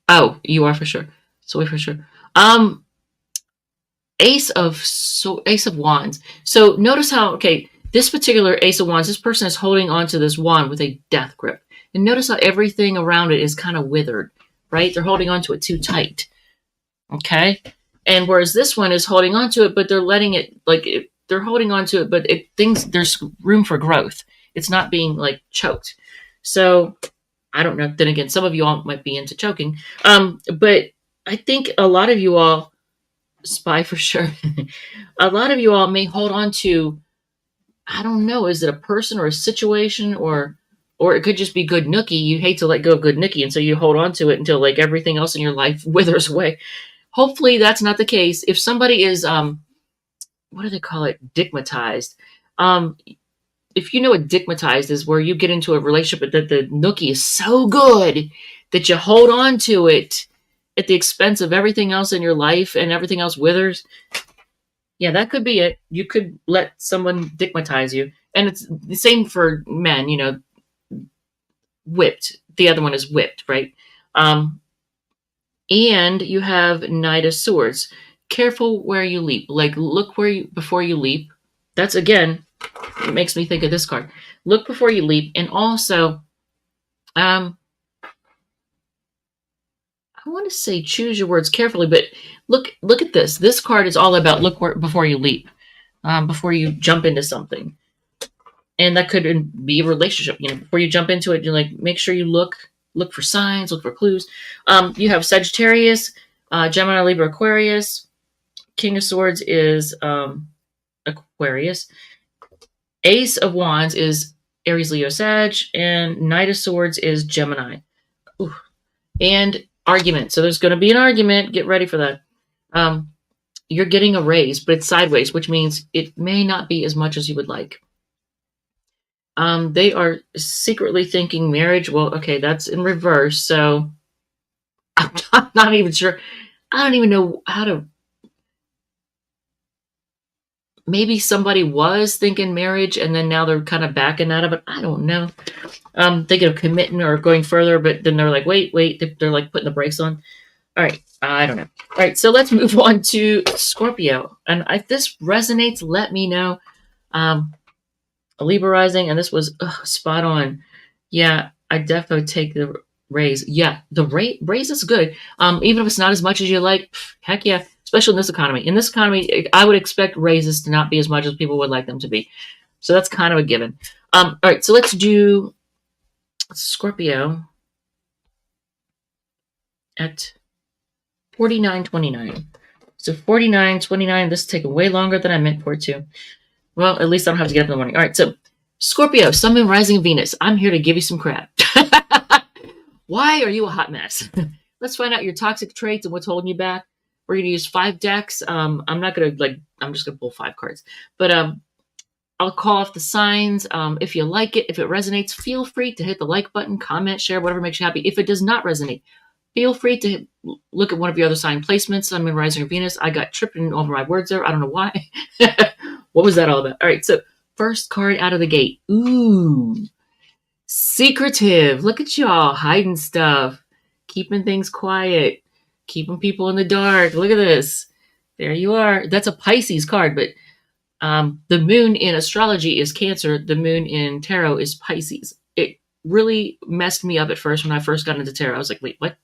Oh, you are for sure. Soy for sure. Um, Ace of Wands. So notice how this particular Ace of Wands, this person is holding onto this wand with a death grip, and notice how everything around it is kind of withered, right? They're holding onto it too tight. Okay, and whereas this one is holding onto it, but they're letting it they're holding onto it, but there's room for growth. It's not being like choked. So I don't know. Then again, some of you all might be into choking. But I think a lot of you all spy for sure. A lot of you all may hold on to, I don't know, is it a person or a situation or it could just be good nookie. You hate to let go of good nookie, and so you hold on to it until like everything else in your life withers away. Hopefully that's not the case. If somebody is what do they call it? Digmatized. If you know what digmatized is, where you get into a relationship that the nookie is so good that you hold on to it at the expense of everything else in your life and everything else withers. Yeah, that could be it. You could let someone digmatize you. And it's the same for men, whipped. The other one is whipped, right? And you have Knight of Swords. Careful where you leap. Like, look before you leap. That's, again, it makes me think of this card. Look before you leap. And also, I want to say choose your words carefully, but look at this. This card is all about before you leap, before you jump into something. And that could be a relationship. Before you jump into it, you make sure you look for signs, look for clues. You have Sagittarius, Gemini, Libra, Aquarius. King of Swords is Aquarius. Ace of Wands is Aries, Leo, Sag, and Knight of Swords is Gemini. Ooh. And argument. So there's going to be an argument. Get ready for that. You're getting a raise, but it's sideways, which means it may not be as much as you would like. They are secretly thinking marriage. Well, okay, that's in reverse. So I'm not even sure. I don't even know how to. Maybe somebody was thinking marriage and then now they're kind of backing out of it. I don't know. Thinking of committing or going further, but then they're like, wait. They're like putting the brakes on. All right. I don't know. All right. So let's move on to Scorpio. And if this resonates, let me know. A Libra rising, and this was spot on. Yeah, I definitely take the raise. Yeah, the raise is good. Even if it's not as much as you like, heck yeah. Especially in this economy. In this economy, I would expect raises to not be as much as people would like them to be. So that's kind of a given. All right, so let's do Scorpio at 49.29. So 49.29, this is taking way longer than I meant for it to. Well, at least I don't have to get up in the morning. All right, so Scorpio, Sun, Moon, Rising, Venus. I'm here to give you some crap. Why are you a hot mess? Let's find out your toxic traits and what's holding you back. We're going to use 5 decks. I'm just going to pull 5 cards. But I'll call off the signs. If you like it, if it resonates, feel free to hit the like button, comment, share, whatever makes you happy. If it does not resonate, feel free to look at one of your other sign placements. I'm in Rising or Venus. I got tripping over my words there. I don't know why. What was that all about? All right, so first card out of the gate. Ooh, secretive. Look at y'all hiding stuff, keeping things quiet, keeping people in the dark. Look at this. There you are. That's a Pisces card, but the moon in astrology is Cancer. The moon in tarot is Pisces. It really messed me up at first when I first got into tarot. I was like, wait, what?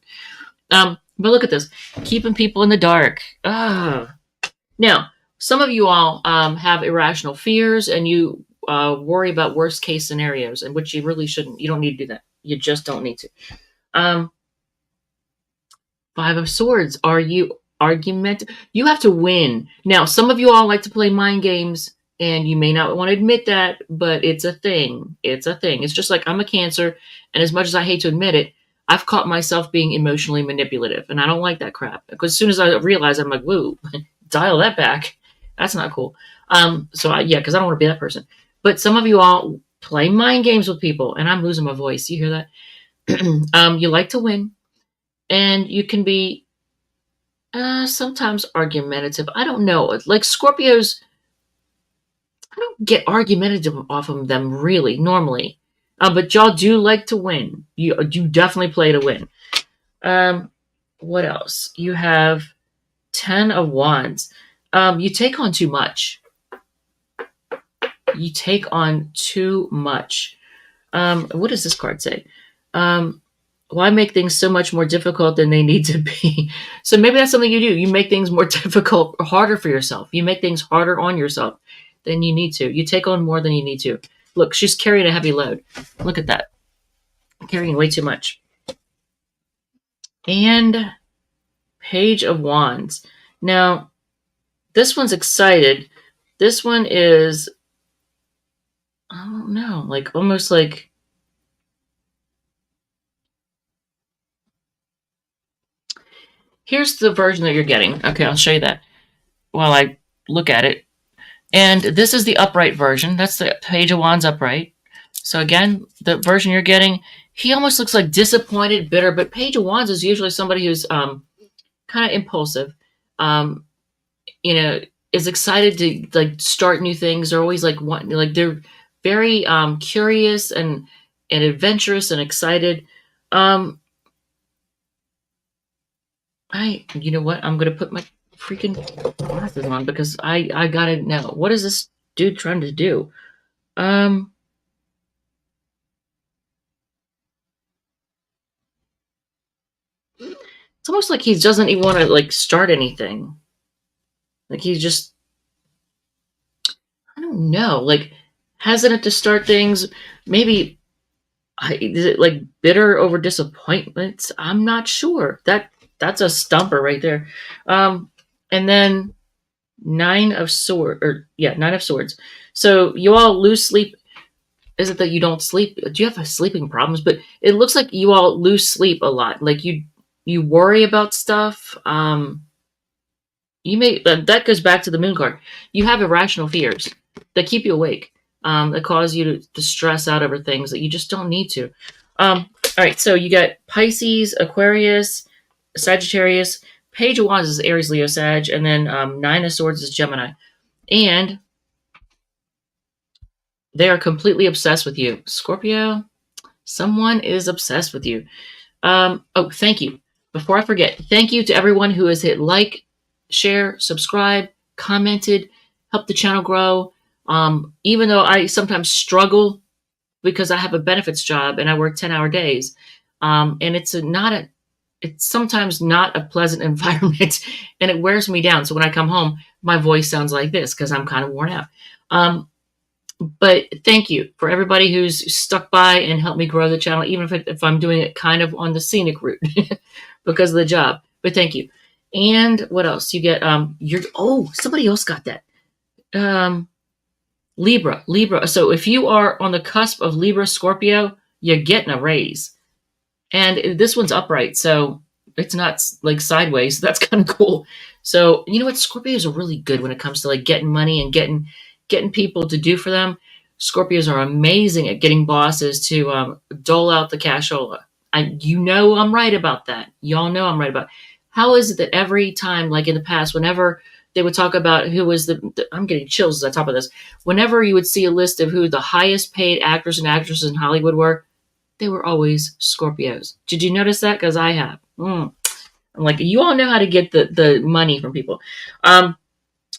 But look at this. Keeping people in the dark. Now, some of you all have irrational fears and you worry about worst case scenarios, and which you really shouldn't. You don't need to do that. You just don't need to. Five of Swords. Are you argumentative? You have to win. Now, some of you all like to play mind games, and you may not want to admit that, but it's a thing. It's a thing. It's just like I'm a Cancer, and as much as I hate to admit it, I've caught myself being emotionally manipulative, and I don't like that crap. Because as soon as I realize, I'm like, whoa, dial that back. That's not cool. Because I don't want to be that person. But some of you all play mind games with people, and I'm losing my voice. You hear that? You like to win, and you can be sometimes argumentative. I don't know. Like Scorpios, I don't get argumentative off of them really, normally. But y'all do like to win. You definitely play to win. What else? You have 10 of Wands. You take on too much. You take on too much. What does this card say? Why make things so much more difficult than they need to be? So maybe that's something you do. You make things more difficult or harder for yourself. You make things harder on yourself than you need to. You take on more than you need to. Look, she's carrying a heavy load. Look at that. Carrying way too much. And Page of Wands. Now, this one's excited. This one is, I don't know, like almost like, here's the version that you're getting. Okay, I'll show you that while I look at it. And this is the upright version. That's the Page of Wands upright. So again, the version you're getting, he almost looks like disappointed, bitter, but Page of Wands is usually somebody who's kind of impulsive, is excited to like start new things. They're always like they're very curious and adventurous and excited. You know what? I'm gonna put my freaking glasses on because I gotta know, what is this dude trying to do? It's almost like he doesn't even want to like start anything. Like he's just, I don't know, like hesitant to start things. Maybe is it like bitter over disappointments? I'm not sure. That's a stumper right there. And then Nine of Swords. So you all lose sleep. Is it that you don't sleep? Do you have sleeping problems? But it looks like you all lose sleep a lot. Like you worry about stuff. You may, that goes back to the moon card. You have irrational fears that keep you awake, that cause you to stress out over things that you just don't need to. All right, so you got Pisces, Aquarius, Sagittarius. Page of Wands is Aries, Leo, Sag, and then Nine of Swords is Gemini. And they are completely obsessed with you. Scorpio, someone is obsessed with you. Thank you. Before I forget, thank you to everyone who has hit like, share, subscribe, commented, helped the channel grow. Even though I sometimes struggle because I have a benefits job and I work 10-hour days. And it's sometimes not a pleasant environment and it wears me down. So when I come home, my voice sounds like this because I'm kind of worn out. But thank you for everybody who's stuck by and helped me grow the channel, even if I'm doing it kind of on the scenic route because of the job. But thank you. And what else? You get somebody else got that. Libra. So if you are on the cusp of Libra, Scorpio, you're getting a raise. And this one's upright, so it's not like sideways. So that's kind of cool. So you know what? Scorpios are really good when it comes to like getting money and getting getting people to do for them. Scorpios are amazing at getting bosses to dole out the cashola. I'm right about that. Y'all know I'm right about it. How is it that every time, like in the past, whenever they would talk about who was I'm getting chills on top of this. Whenever you would see a list of who the highest paid actors and actresses in Hollywood were, they were always Scorpios. Did you notice that? Because I have. I'm like, you all know how to get the money from people. All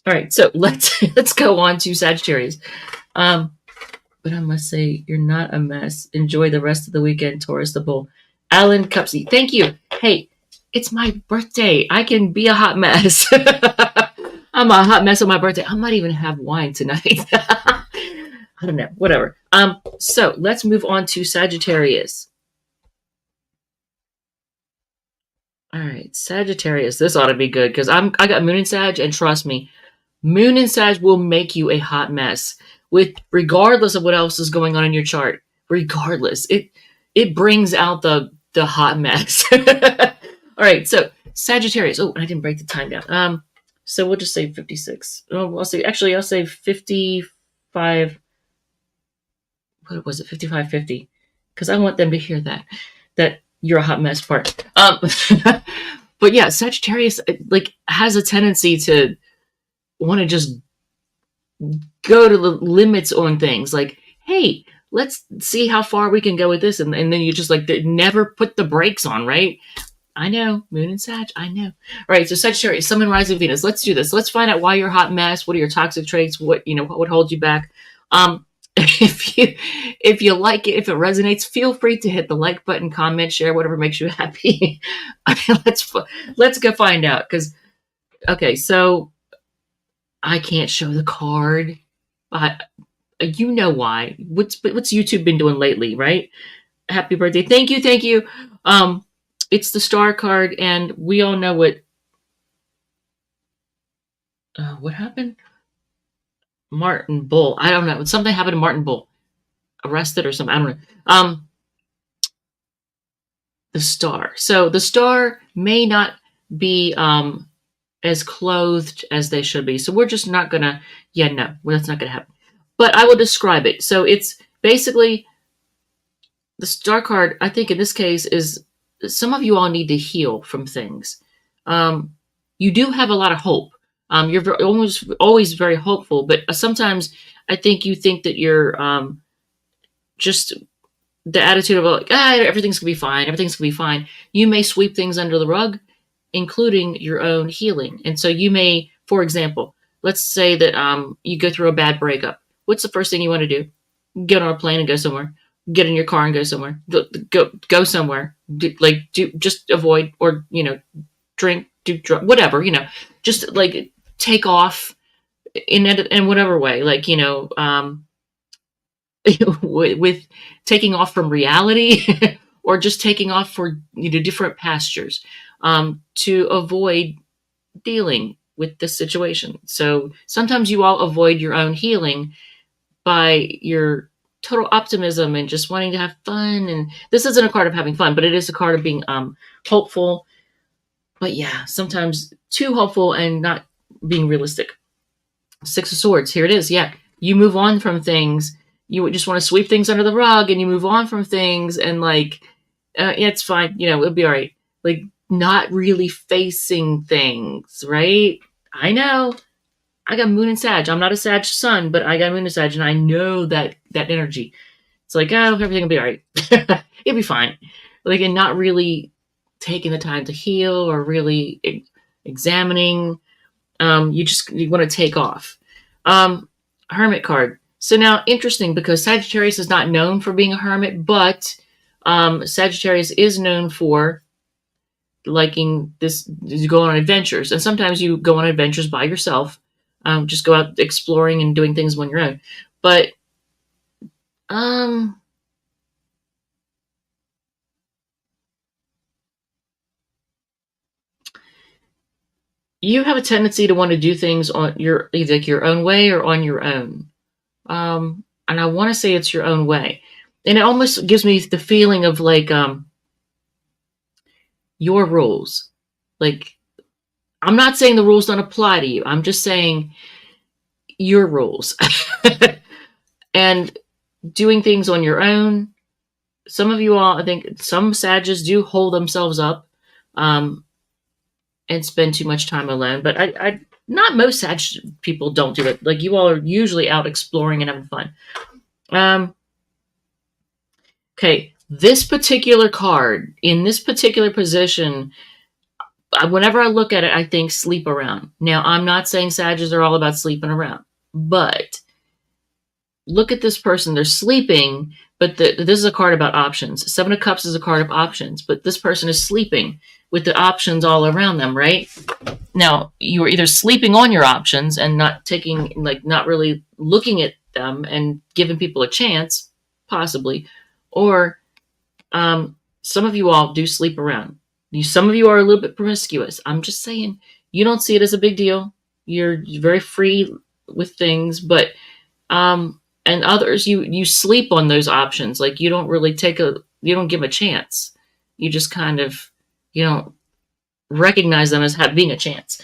right, so let's go on to Sagittarius. But I must say, you're not a mess. Enjoy the rest of the weekend, Taurus the Bull. Alan Cupsey, thank you. Hey, it's my birthday. I can be a hot mess. I'm a hot mess on my birthday. I might even have wine tonight. I don't know. Whatever. So let's move on to Sagittarius. All right, Sagittarius. This ought to be good because I got Moon and Sag, and trust me, Moon and Sag will make you a hot mess. Regardless of what else is going on in your chart. Regardless, it brings out the hot mess. All right, so Sagittarius. Oh, I didn't break the time down. So we'll just say 56. Oh, I'll say 55. What was it? 5550. Because I want them to hear that you're a hot mess part. But yeah, Sagittarius like has a tendency to want to just go to the limits on things. Like, hey, let's see how far we can go with this, and then you just like never put the brakes on, right? I know, Moon and Sag, I know. All right, so Sagittarius, Sun and Rising Venus. Let's do this. Let's find out why you're a hot mess. What are your toxic traits? What would hold you back? If you like it, if it resonates, feel free to hit the like button, comment, share, whatever makes you happy. Let's go find out. Because okay, so I can't show the card. You know why? What's YouTube been doing lately, right? Happy birthday! Thank you. It's the star card, and we all know what happened. Martin Bull. I don't know. Something happened to Martin Bull. Arrested or something. I don't know. The star. So the star may not be as clothed as they should be. So we're just not gonna. Yeah, no, that's not gonna happen. But I will describe it. So it's basically the star card. I think in this case is some of you all need to heal from things. You do have a lot of hope. You're always very hopeful, but sometimes I think you think that you're just the attitude of like, everything's gonna be fine. Everything's gonna be fine. You may sweep things under the rug, including your own healing. And so you may, for example, let's say that you go through a bad breakup. What's the first thing you want to do? Get on a plane and go somewhere. Get in your car and go somewhere. Go somewhere. Just avoid or drink, do drug, whatever. Just like take off in whatever way. Like with taking off from reality or just taking off for different pastures to avoid dealing with this situation. So sometimes you all avoid your own healing by your total optimism and just wanting to have fun. And this isn't a card of having fun, but it is a card of being hopeful. But yeah, sometimes too hopeful and not being realistic. Six of Swords, here it is. Yeah, you move on from things. You just want to sweep things under the rug and you move on from things and yeah, it's fine. It'll be all right. Like not really facing things, right? I know. I got Moon and Sag. I'm not a Sag sun, but I got Moon and Sag, and I know that energy. It's like, everything will be all right. It'll be fine. Like, and not really taking the time to heal or really examining. You want to take off. Hermit card. So now, interesting, because Sagittarius is not known for being a hermit, but Sagittarius is known for liking this, you go on adventures. And sometimes you go on adventures by yourself. Just go out exploring and doing things on your own. But you have a tendency to want to do things on either your own way or on your own. And I want to say it's your own way. And it almost gives me the feeling of like your rules. Like, I'm not saying the rules don't apply to you. I'm just saying your rules and doing things on your own. Some of you all, I think some Sages do hold themselves up um, and spend too much time alone. But not most Sag people don't do it. Like you all are usually out exploring and having fun. Okay, this particular card in this particular position, whenever I look at it, I think sleep around. Now, I'm not saying Sages are all about sleeping around, but look at this person. They're sleeping, but this is a card about options. Seven of Cups is a card of options, but this person is sleeping with the options all around them, right? Now, you are either sleeping on your options and not taking, like, not really looking at them and giving people a chance, possibly, or some of you all do sleep around. Some of you are a little bit promiscuous. I'm just saying, you don't see it as a big deal. You're very free with things, but and others, you sleep on those options. Like you don't really you don't give them a chance. You just kind of, you don't recognize them as being a chance.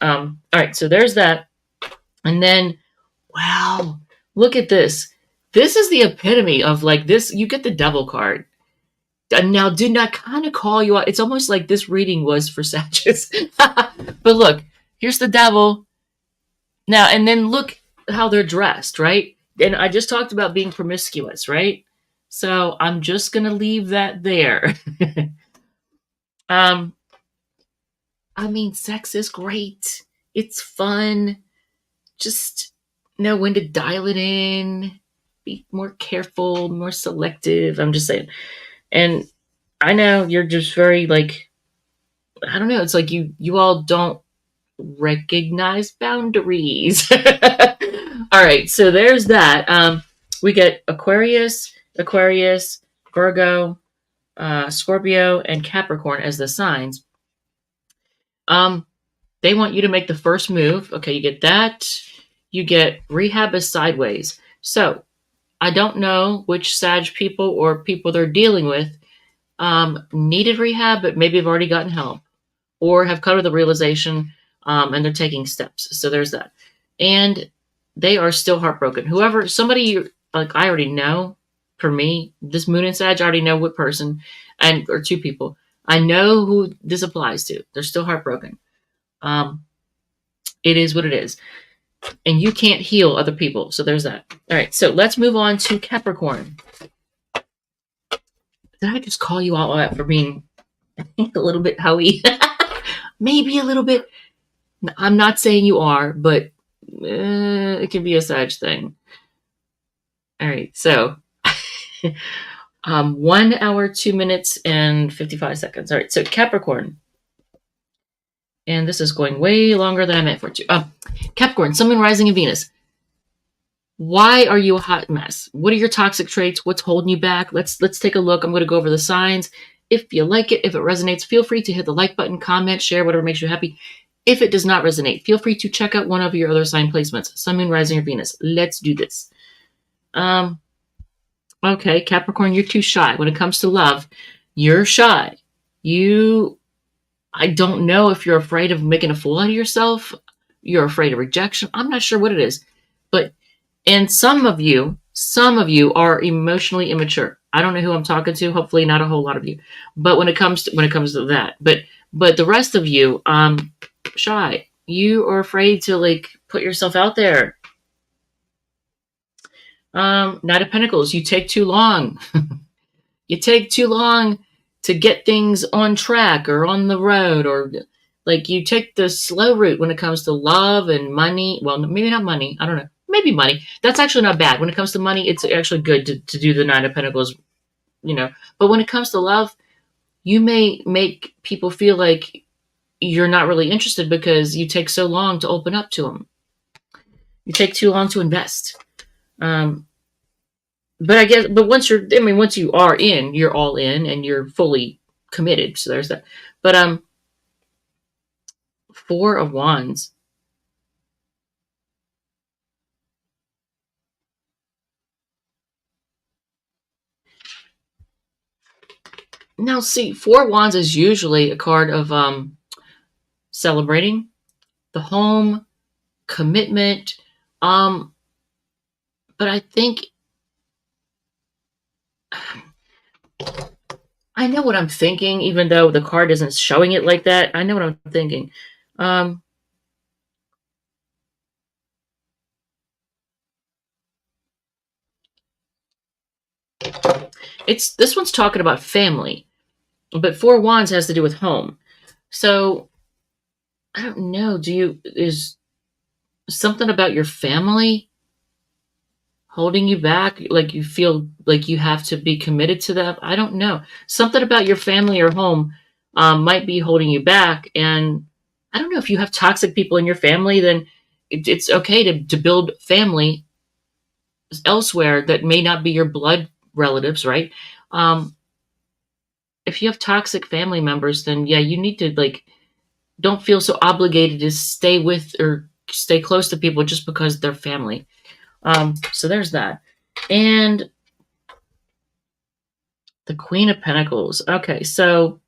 All right, so there's that. And then, wow, look at this. This is the epitome of like this. You get the Devil card. And now, did not kind of call you out. It's almost like this reading was for Sagittarius. But look, here's the Devil. Now, and then look how they're dressed, right? And I just talked about being promiscuous, right? So I'm just going to leave that there. I mean, sex is great. It's fun. Just know when to dial it in. Be more careful, more selective. I'm just saying. And I know you're just very like, I don't know. It's like you all don't recognize boundaries. All right, so there's that. We get Aquarius, Virgo, Scorpio, and Capricorn as the signs. They want you to make the first move. Okay, you get that. You get rehab is sideways. So I don't know which Sag people or people they're dealing with needed rehab, but maybe have already gotten help or have come to the realization and they're taking steps. So there's that. And they are still heartbroken. Somebody like I already know, for me, this Moon and Sag, I already know what person or two people. I know who this applies to. They're still heartbroken. It is what it is. And you can't heal other people. So there's that. All right. So let's move on to Capricorn. Did I just call you all out for being, I think, a little bit hoey? Maybe a little bit. I'm not saying you are, but it can be a Sag thing. All right. So 1 hour, 2 minutes, and 55 seconds. All right. So Capricorn. And this is going way longer than I meant for it to. Capricorn, Sun, Moon, Rising, and Venus. Why are you a hot mess? What are your toxic traits? What's holding you back? Let's take a look. I'm going to go over the signs. If you like it, if it resonates, feel free to hit the like button, comment, share, whatever makes you happy. If it does not resonate, feel free to check out one of your other sign placements. Sun, Moon, Rising, or Venus. Let's do this. Okay, Capricorn, you're too shy. When it comes to love, you're shy. I don't know if you're afraid of making a fool out of yourself. You're afraid of rejection. I'm not sure what it is. And some of you are emotionally immature. I don't know who I'm talking to. Hopefully not a whole lot of you. But when it comes to that, but the rest of you, shy. You are afraid to like put yourself out there. Knight of Pentacles, you take too long. You take too long to get things on track or on the road, or like you take the slow route when it comes to love and money. Well, maybe not money. I don't know. Maybe money. That's actually not bad. When it comes to money, it's actually good to do the Nine of Pentacles, But when it comes to love, you may make people feel like you're not really interested because you take so long to open up to them. You take too long to invest. But once you are in, you're all in and you're fully committed. So there's that. But Four of Wands. Now, see, Four of Wands is usually a card of celebrating the home, commitment, Um, but I think I know what I'm thinking, even though the card isn't showing it like that. I know what I'm thinking. Um, it's this one's talking about family, but Four of Wands has to do with home. So I don't know. Is something about your family holding you back? Like you feel like you have to be committed to them? I don't know. Something about your family or home might be holding you back. And I don't know, if you have toxic people in your family, then it's okay to build family elsewhere that may not be your blood relatives, right? Um, if you have toxic family members, then yeah, you need to like don't feel so obligated to stay with or stay close to people just because they're family. So there's that. And the Queen of Pentacles. Okay, so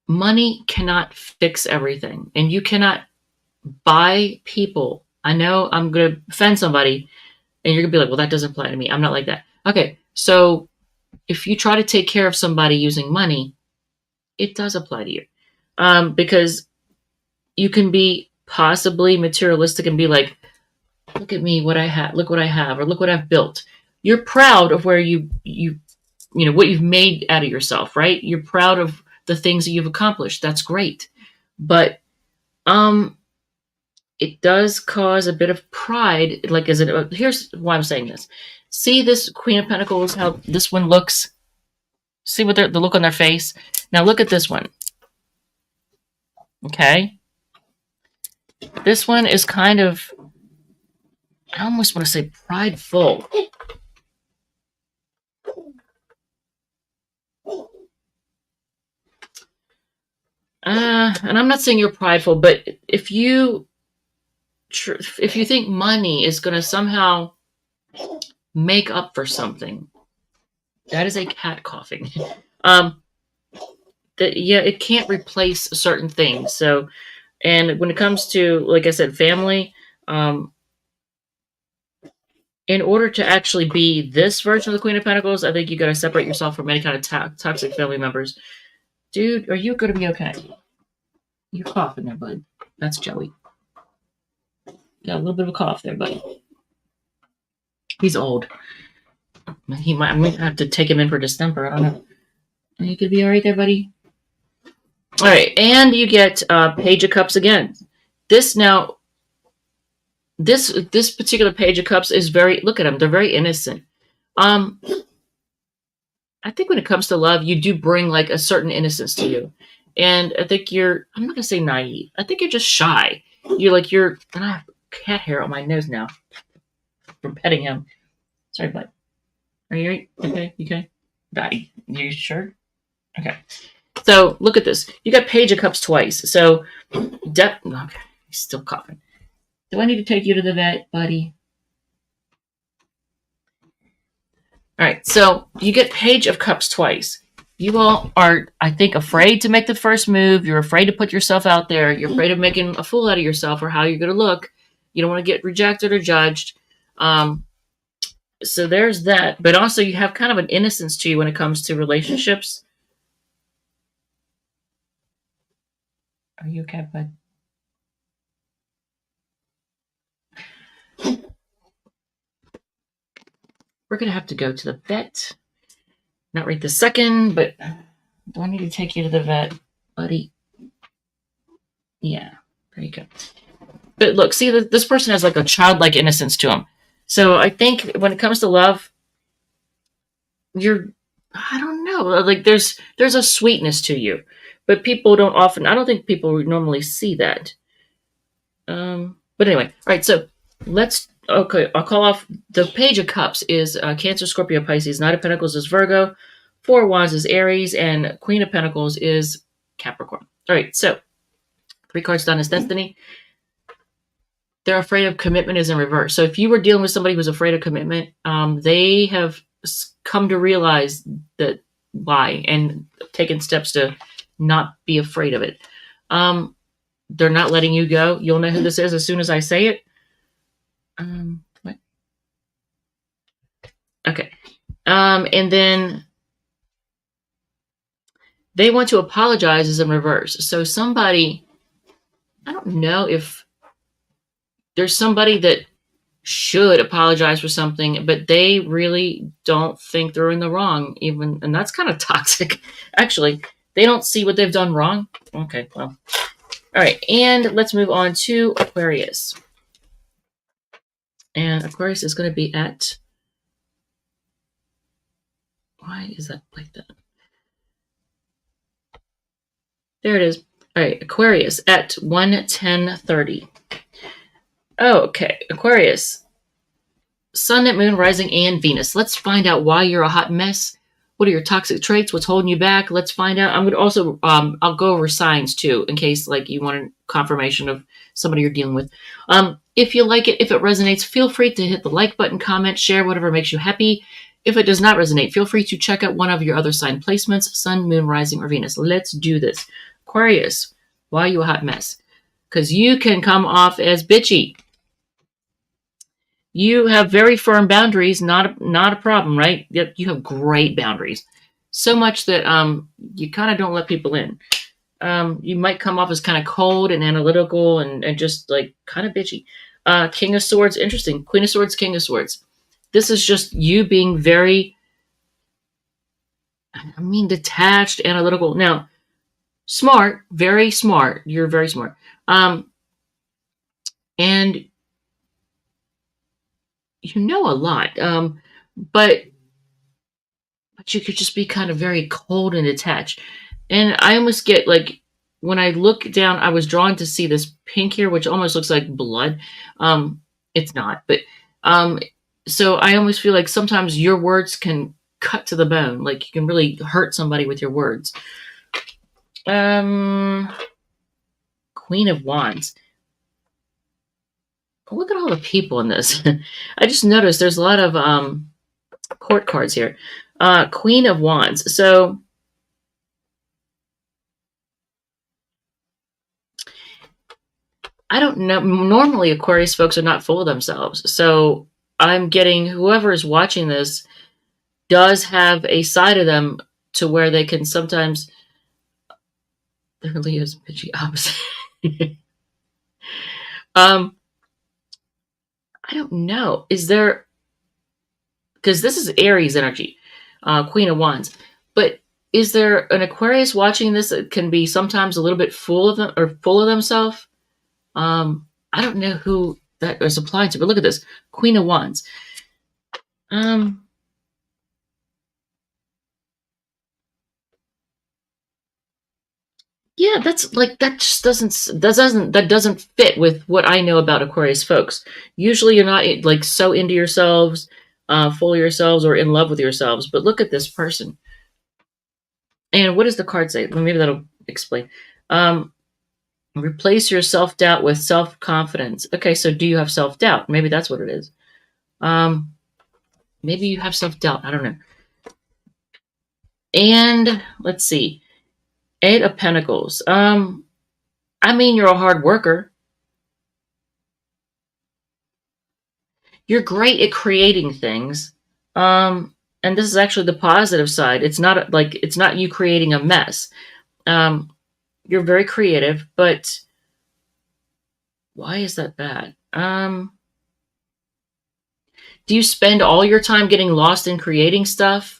money cannot fix everything, and you cannot buy people. I know I'm going to offend somebody, and you're going to be like, well, that doesn't apply to me. I'm not like that. Okay, so if you try to take care of somebody using money, it does apply to you. Because you can be possibly materialistic and be like, look at me, what I have, look what I have, or look what I've built. You're proud of where you know what you've made out of yourself, right? You're proud of the things that you've accomplished. That's great. But um it does cause a bit of pride. Like, is it here's why I'm saying this. See this Queen of Pentacles, how this one looks? See what the look on their face? Now look at this one. Okay. This one is kind of, I almost want to say prideful. And I'm not saying you're prideful, but if you think money is going to somehow make up for something, that is a cat coughing. um, that yeah, it can't replace certain things. So, and when it comes to, like I said, family, um, in order to actually be this version of the Queen of Pentacles, I think you got to separate yourself from any kind of toxic family members. Dude, are you going to be okay? You're coughing there, bud. That's Joey. Got a little bit of a cough there, buddy. He's old. I might have to take him in for distemper. I don't know. Are you gonna be all right there, buddy? All right, and you get Page of Cups again. This now, this particular Page of Cups is very. Look at them; they're very innocent. I think when it comes to love, you do bring like a certain innocence to you, and I think you're. I'm not gonna say naive. I think you're just shy. And I have cat hair on my nose now from petting him. Sorry, bud. Are you okay? You okay? Daddy, you sure? Okay. So look at this. You got Page of Cups twice. So, okay, he's still coughing. Do I need to take you to the vet, buddy? All right. So you get Page of Cups twice. You all are, I think, afraid to make the first move. You're afraid to put yourself out there. You're afraid of making a fool out of yourself or how you're going to look. You don't want to get rejected or judged. So there's that. But also, you have kind of an innocence to you when it comes to relationships. Are you okay, bud? We're going to have to go to the vet. Not right this second, but do I need to take you to the vet, buddy? Yeah, there you go. But look, see, this person has like a childlike innocence to him. So I think when it comes to love, I don't know, like there's a sweetness to you, but people don't often. I don't think people normally see that. But anyway, all right. So okay. I'll call off the Page of Cups is Cancer, Scorpio, Pisces. Knight of Pentacles is Virgo. Four of Wands is Aries, and Queen of Pentacles is Capricorn. All right. So 3 cards done is Destiny. They're afraid of commitment is in reverse. So if you were dealing with somebody who's afraid of commitment, they have come to realize that why and taken steps to not be afraid of it. they're not letting you go. You'll know who this is as soon as I say it. What? Okay. And then they want to apologize is in reverse. So somebody, I don't know if there's somebody that should apologize for something, but they really don't think they're in the wrong, even, and that's kind of toxic. Actually, they don't see what they've done wrong. Okay, well, all right, and let's move on to Aquarius. And Aquarius is going to be at, why is that like that? There it is. All right, Aquarius at 1:10:30. Okay, Aquarius, Sun, Moon, Rising, and Venus. Let's find out why you're a hot mess. What are your toxic traits? What's holding you back? Let's find out. I'm going to also, I'll go over signs too, in case like you want a confirmation of somebody you're dealing with. If you like it, if it resonates, feel free to hit the like button, comment, share, whatever makes you happy. If it does not resonate, feel free to check out one of your other sign placements, Sun, Moon, Rising, or Venus. Let's do this. Aquarius, why are you a hot mess? Because you can come off as bitchy. You have very firm boundaries, not a problem, right? You have great boundaries. So much that you kind of don't let people in. You might come off as kind of cold and analytical and just like kind of bitchy. King of Swords, interesting. Queen of Swords, King of Swords. This is just you being very, detached, analytical. Now, smart, very smart. You're very smart. And you know a lot, but you could just be kind of very cold and detached. And I almost get like, when I look down, I was drawn to see this pink here, which almost looks like blood. It's not, but so I almost feel like sometimes your words can cut to the bone. Like you can really hurt somebody with your words. Queen of Wands. Look at all the people in this. I just noticed there's a lot of court cards here. Queen of Wands. So I don't know. Normally, Aquarius folks are not full of themselves. So I'm getting whoever is watching this does have a side of them to where they can sometimes. There really is bitchy opposite. I don't know. Is there, because this is Aries energy, Queen of Wands, but is there an Aquarius watching this that can be sometimes a little bit full of them or full of themselves? I don't know who that is applied to, but look at this, Queen of Wands. Yeah, that's like that just doesn't fit with what I know about Aquarius folks. Usually, you're not like so into yourselves, full of yourselves, or in love with yourselves. But look at this person. And what does the card say? Well, maybe that'll explain. Replace your self-doubt with self-confidence. Okay, so do you have self-doubt? Maybe that's what it is. Maybe you have self-doubt. I don't know. And let's see. 8 of Pentacles. You're a hard worker. You're great at creating things. And this is actually the positive side. It's not you creating a mess. You're very creative, but why is that bad? Do you spend all your time getting lost in creating stuff?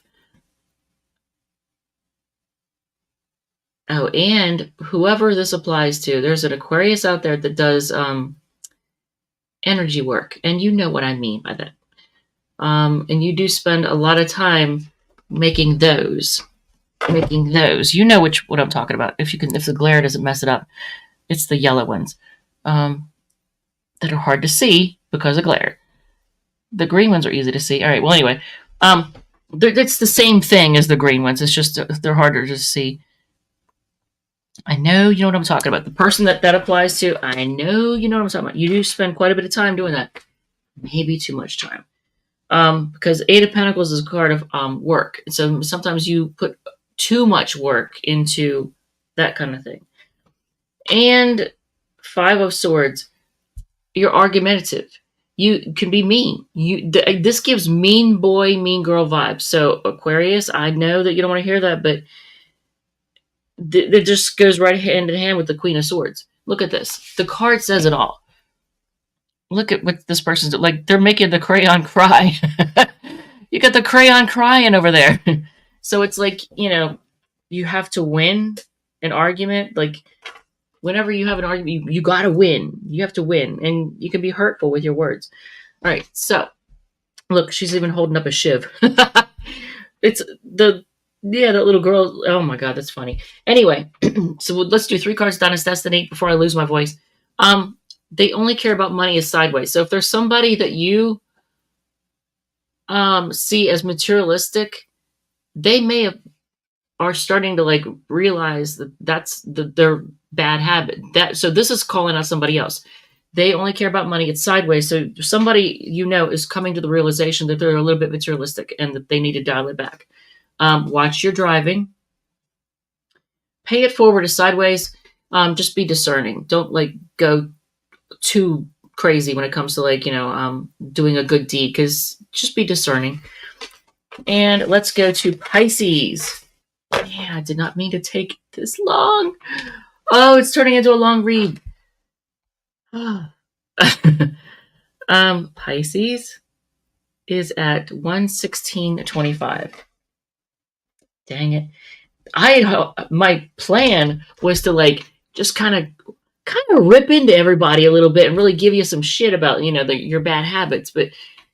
Oh, and whoever this applies to, there's an Aquarius out there that does energy work, and you know what I mean by that. And you do spend a lot of time making those. You know what I'm talking about. If the glare doesn't mess it up, it's the yellow ones that are hard to see because of glare. The green ones are easy to see. All right. Well, anyway, it's the same thing as the green ones. It's just they're harder to see. I know you know what I'm talking about. The person that applies to, I know you know what I'm talking about. You do spend quite a bit of time doing that. Maybe too much time. Because 8 of Pentacles is a card of work. So sometimes you put too much work into that kind of thing. And Five of Swords. You're argumentative. You can be mean. This gives mean boy, mean girl vibes. So Aquarius, I know that you don't want to hear that, but it just goes right hand in hand with the Queen of Swords. Look at this. The card says it all. Look at what this person's doing. Like, they're making the crayon cry. You got the crayon crying over there. So it's like, you have to win an argument. Like, whenever you have an argument, you got to win. You have to win. And you can be hurtful with your words. All right. So, look, she's even holding up a shiv. It's that little girl. Oh my God, that's funny. Anyway, so let's do 3 cards Donna's Destiny before I lose my voice. They only care about money is sideways. So if there's somebody that you see as materialistic, they are starting to like realize that that's their bad habit. So this is calling out somebody else. They only care about money. It's sideways. So somebody is coming to the realization that they're a little bit materialistic and that they need to dial it back. Watch your driving. Pay it forward to sideways. Just be discerning. Don't like go too crazy when it comes to doing a good deed, because just be discerning. And let's go to Pisces. Yeah, I did not mean to take this long. Oh, it's turning into a long read. Pisces is at 116.25. Dang it. My plan was to just kind of rip into everybody a little bit and really give you some shit about, your bad habits. But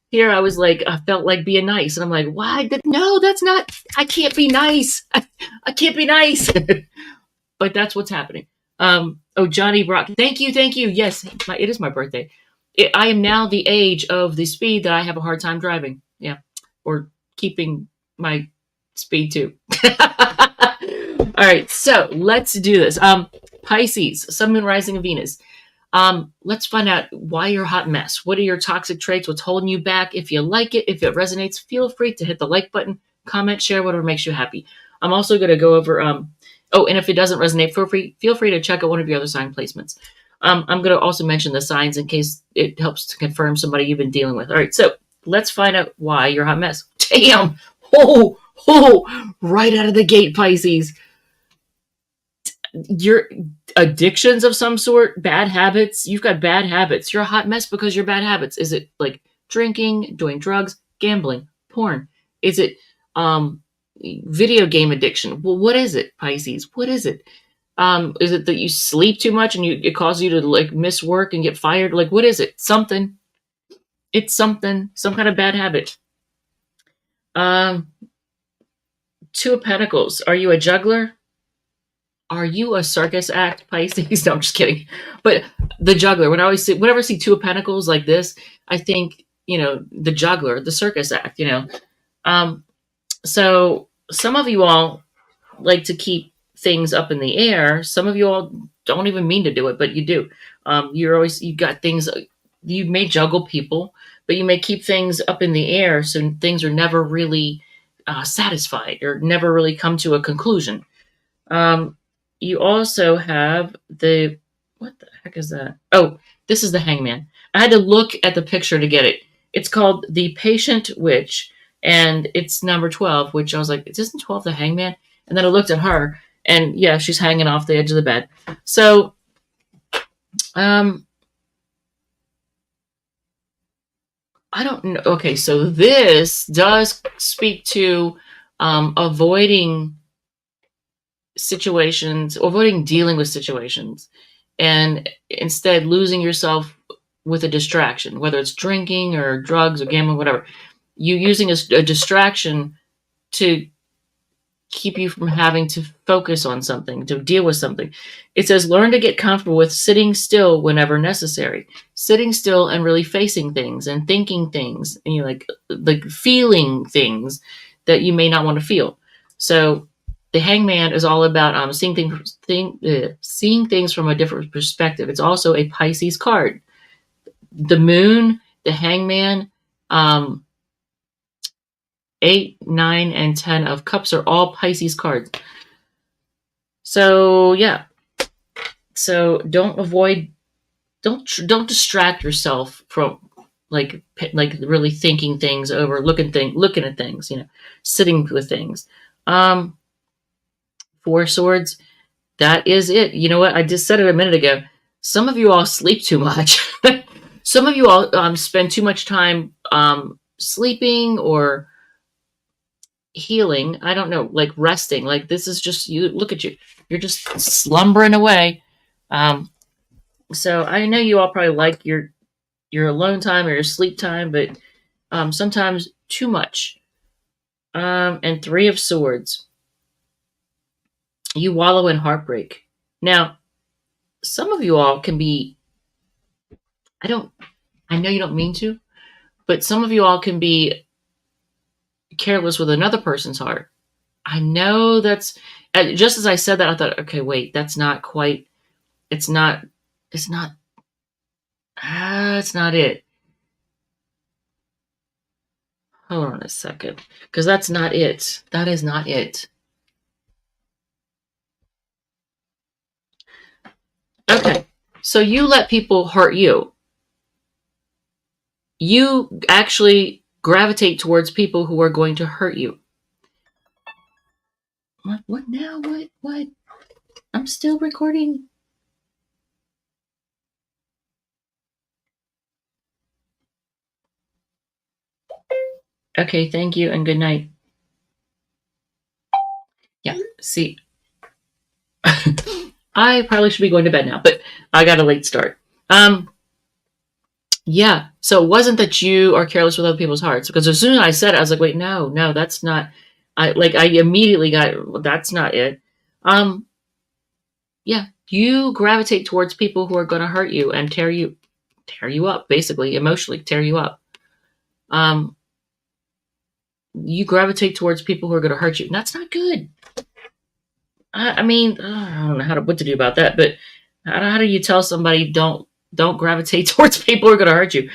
here I was I felt like being nice. And I'm like, why? No, that's not, I can't be nice. I can't be nice. But that's what's happening. Johnny Brock. Thank you. Yes, it is my birthday. I am now the age of the speed that I have a hard time driving. Yeah. Or keeping my speed too. All right. So let's do this. Pisces, Sun, Moon, Rising, and Venus. Let's find out why you're a hot mess. What are your toxic traits? What's holding you back? If you like it, if it resonates, feel free to hit the like button, comment, share, whatever makes you happy. I'm also going to go over, and if it doesn't resonate, feel free to check out one of your other sign placements. I'm going to also mention the signs in case it helps to confirm somebody you've been dealing with. All right, so let's find out why you're a hot mess. Damn! Oh, right out of the gate, Pisces. Your addictions of some sort, bad habits. You've got bad habits. You're a hot mess because you're bad habits. Is it like drinking, doing drugs, gambling, porn? Is it video game addiction? Well, what is it, Pisces? What is it? Is it that you sleep too much and it causes you to miss work and get fired? What is it? Something. It's something. Some kind of bad habit. Two of Pentacles. Are you a juggler? Are you a circus act, Pisces? No, I'm just kidding. But the juggler, whenever I see Two of Pentacles like this, I think, the juggler, the circus act, So some of you all like to keep things up in the air. Some of you all don't even mean to do it, but you do. You got things, you may juggle people, but you may keep things up in the air. So things are never really satisfied or never really come to a conclusion. You also have what the heck is that? Oh, this is the Hangman. I had to look at the picture to get it. It's called the Patient Witch, and it's number 12, which I was like, isn't 12 the Hangman? And then I looked at her, and yeah, she's hanging off the edge of the bed. So, I don't know. Okay, so this does speak to avoiding situations, avoiding dealing with situations, and instead losing yourself with a distraction, whether it's drinking or drugs or gambling, whatever. You using a distraction to keep you from having to focus on something, to deal with something. It says, learn to get comfortable with sitting still whenever necessary. Sitting still and really facing things and thinking things, and you're like feeling things that you may not want to feel. So the Hangman is all about seeing things from a different perspective. It's also a Pisces card. The Moon, the Hangman, 8, 9, and 10 of Cups are all Pisces cards. So yeah. So don't avoid don't distract yourself from like really thinking things over, looking at things, sitting with things. Um, Four Swords, that is it. You know what? I just said it a minute ago. Some of you all sleep too much. Some of you all spend too much time sleeping or healing. I don't know, like resting. Like this is just you. Look at you. You're just slumbering away. Um, so I know you all probably like your alone time or your sleep time, but sometimes too much. And Three of Swords. You wallow in heartbreak. Now, some of you all can be, I know you don't mean to, but some of you all can be careless with another person's heart. I know that's, just as I said that, I thought, okay, wait, that's not quite, it's not, it's not, it's not it. Hold on a second, because that's not it. That is not it. Okay, so you let people hurt you. You actually gravitate towards people who are going to hurt you. What now? What? I'm still recording. Okay, thank you and good night. Yeah, see, I probably should be going to bed now, but I got a late start. Yeah, so it wasn't that you are careless with other people's hearts, because as soon as I said it, I was like, wait, no, that's not. I immediately got, well, that's not it. Yeah, you gravitate towards people who are going to hurt you and tear you up, basically emotionally tear you up. You gravitate towards people who are going to hurt you. And that's not good. I mean, I don't know what to do about that, but how do you tell somebody don't gravitate towards people who are going to hurt you?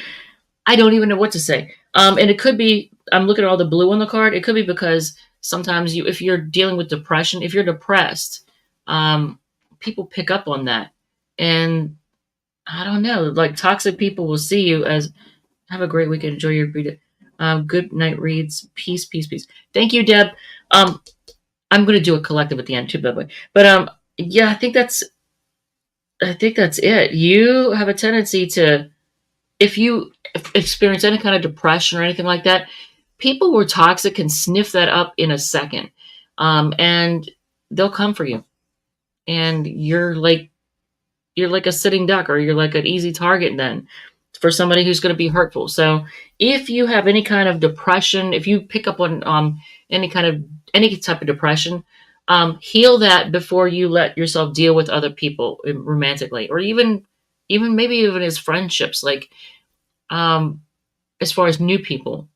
I don't even know what to say. And it could be, I'm looking at all the blue on the card. It could be because sometimes if you're dealing with depression, if you're depressed, people pick up on that. And I don't know, like toxic people will see you as, have a great weekend. Enjoy your read. Good night reads. Peace, peace, peace. Thank you, Deb. I'm going to do a collective at the end too, by the way. But yeah, I think that's it. You have a tendency to, if you experience any kind of depression or anything like that, people who are toxic can sniff that up in a second, and they'll come for you. And you're like a sitting duck, or you're like an easy target then for somebody who's going to be hurtful. So if you have any kind of depression, if you pick up on any type of depression, heal that before you let yourself deal with other people romantically, or even maybe even as friendships, like as far as new people.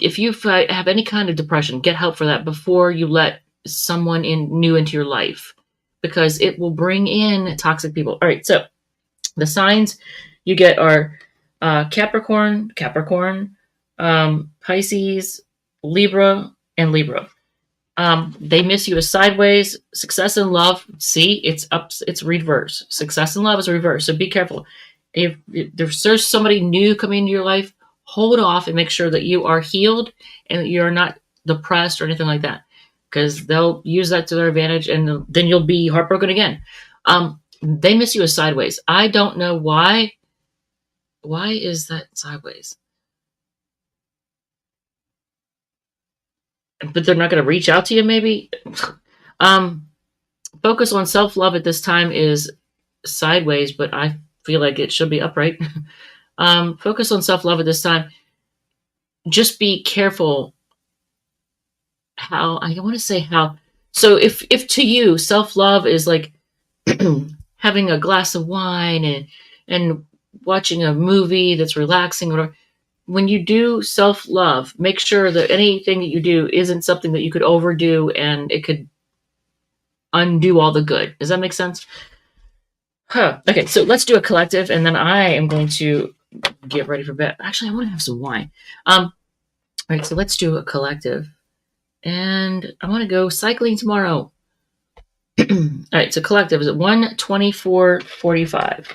If you have any kind of depression, get help for that before you let someone new into your life, because it will bring in toxic people. All right, so the signs you get are Capricorn, Pisces, Libra, and Libra. They miss you as sideways. Success in love, see, it's reverse. Success in love is reverse, so be careful. If there's somebody new coming into your life, hold off and make sure that you are healed and that you're not depressed or anything like that, because they'll use that to their advantage, and then you'll be heartbroken again. They miss you as sideways. I don't know why. Why is that sideways? But they're not going to reach out to you, maybe. Focus on self-love at this time is sideways, but I feel like it should be upright. Focus on self-love at this time. Just be careful how, I want to say how. So if to you self-love is like having a glass of wine and watching a movie that's relaxing, or whatever, when you do self-love, make sure that anything that you do isn't something that you could overdo and it could undo all the good. Does that make sense? Okay, so let's do a collective, and then I am going to get ready for bed. Actually, I want to have some wine. All right, so let's do a collective. And I want to go cycling tomorrow. All right, so collective is at 124.45.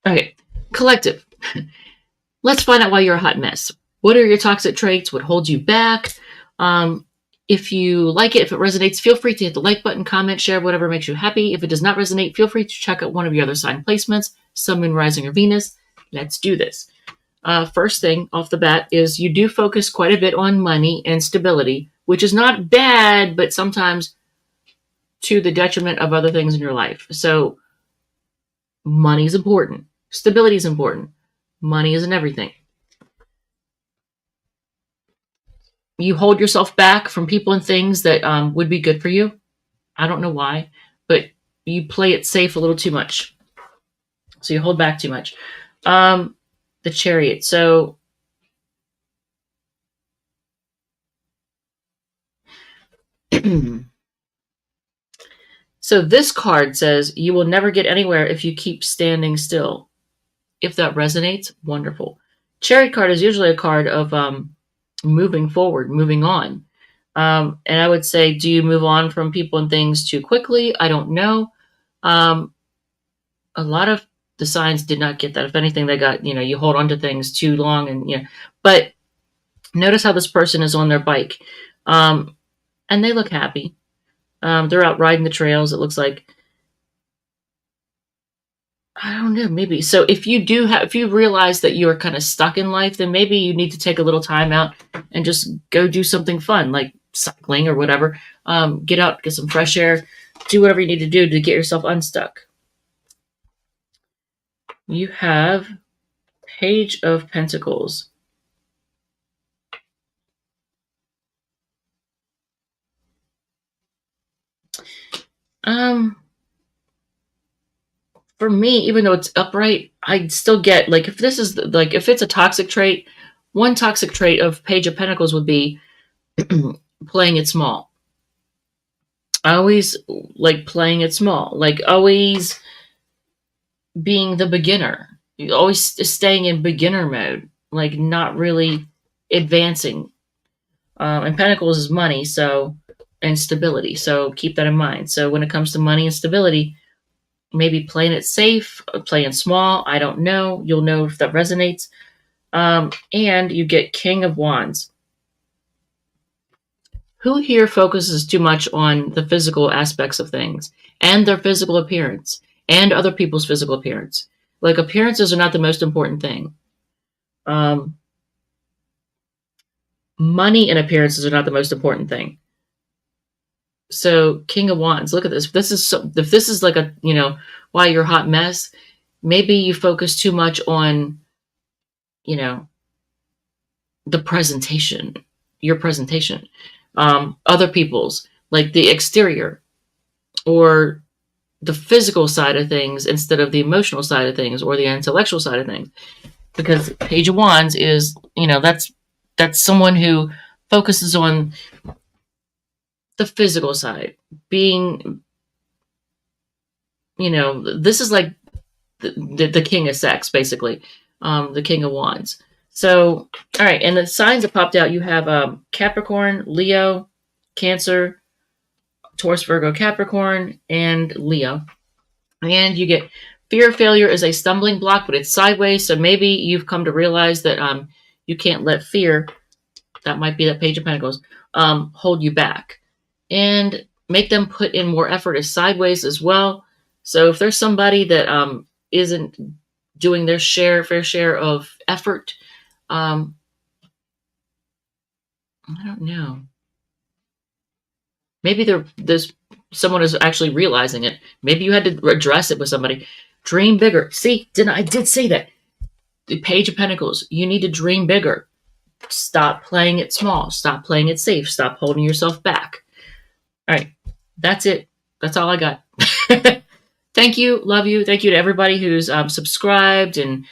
Okay, collective. Let's find out why you're a hot mess. What are your toxic traits? What holds you back? If you like it, if it resonates, feel free to hit the like button, comment, share, whatever makes you happy. If it does not resonate, feel free to check out one of your other sign placements, Sun, Moon, Rising, or Venus. Let's do this. First thing off the bat is you do focus quite a bit on money and stability, which is not bad, but sometimes to the detriment of other things in your life. So money is important. Stability is important. Money isn't everything. You hold yourself back from people and things that would be good for you. I don't know why, but you play it safe a little too much. So you hold back too much. The Chariot. So so this card says you will never get anywhere if you keep standing still. If that resonates, wonderful. Chariot card is usually a card of moving forward, moving on. And I would say, do you move on from people and things too quickly? I don't know. A lot of the signs did not get that. If anything, they got, you hold on to things too long and, but notice how this person is on their bike. And they look happy. They're out riding the trails. It looks like, I don't know, maybe. So if you realize that you're kind of stuck in life, then maybe you need to take a little time out and just go do something fun, like cycling or whatever. Get out, get some fresh air, do whatever you need to do to get yourself unstuck. You have Page of Pentacles. For me, even though it's upright, I still get, like, if this is like, if it's a toxic trait, one toxic trait of Page of Pentacles would be playing it small. I always like playing it small, like always being the beginner, always staying in beginner mode, like not really advancing. And Pentacles is money, so, and stability. So keep that in mind. So when it comes to money and stability, maybe playing it safe, playing small. I don't know. You'll know if that resonates. And you get King of Wands. Who here focuses too much on the physical aspects of things and their physical appearance and other people's physical appearance? Like, appearances are not the most important thing. Money and appearances are not the most important thing. So King of Wands, look at this. If this is like a, why you're a hot mess, maybe you focus too much on, the presentation, your presentation, other people's, like the exterior or the physical side of things instead of the emotional side of things or the intellectual side of things. Because Page of Wands is, that's someone who focuses on the physical side, being, this is like the king of sex, basically, the King of Wands. So, all right, and the signs that popped out, you have Capricorn, Leo, Cancer, Taurus, Virgo, Capricorn, and Leo. And you get fear of failure is a stumbling block, but it's sideways. So maybe you've come to realize that you can't let fear, that might be that Page of Pentacles, hold you back. And make them put in more effort is sideways as well. So if there's somebody that isn't doing their fair share of effort, I don't know. Maybe there's someone is actually realizing it. Maybe you had to address it with somebody. Dream bigger. See, I did say that. The Page of Pentacles. You need to dream bigger. Stop playing it small. Stop playing it safe. Stop holding yourself back. All right. That's it. That's all I got. Thank you. Love you. Thank you to everybody who's subscribed and,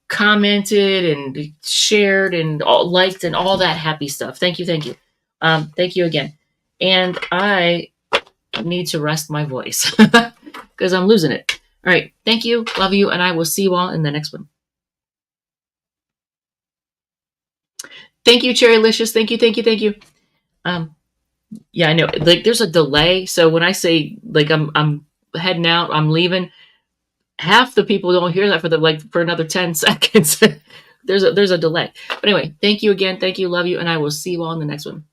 commented and shared and liked and all that happy stuff. Thank you. Thank you. Thank you again. And I need to rest my voice because I'm losing it. All right. Thank you. Love you. And I will see you all in the next one. Thank you, Cherrylicious. Thank you. Thank you. Thank you. Um, yeah, I know. Like, there's a delay. So when I say like I'm heading out, I'm leaving, half the people don't hear that for the like for another 10 seconds. There's a delay. But anyway, thank you again. Thank you. Love you. And I will see you all in the next one.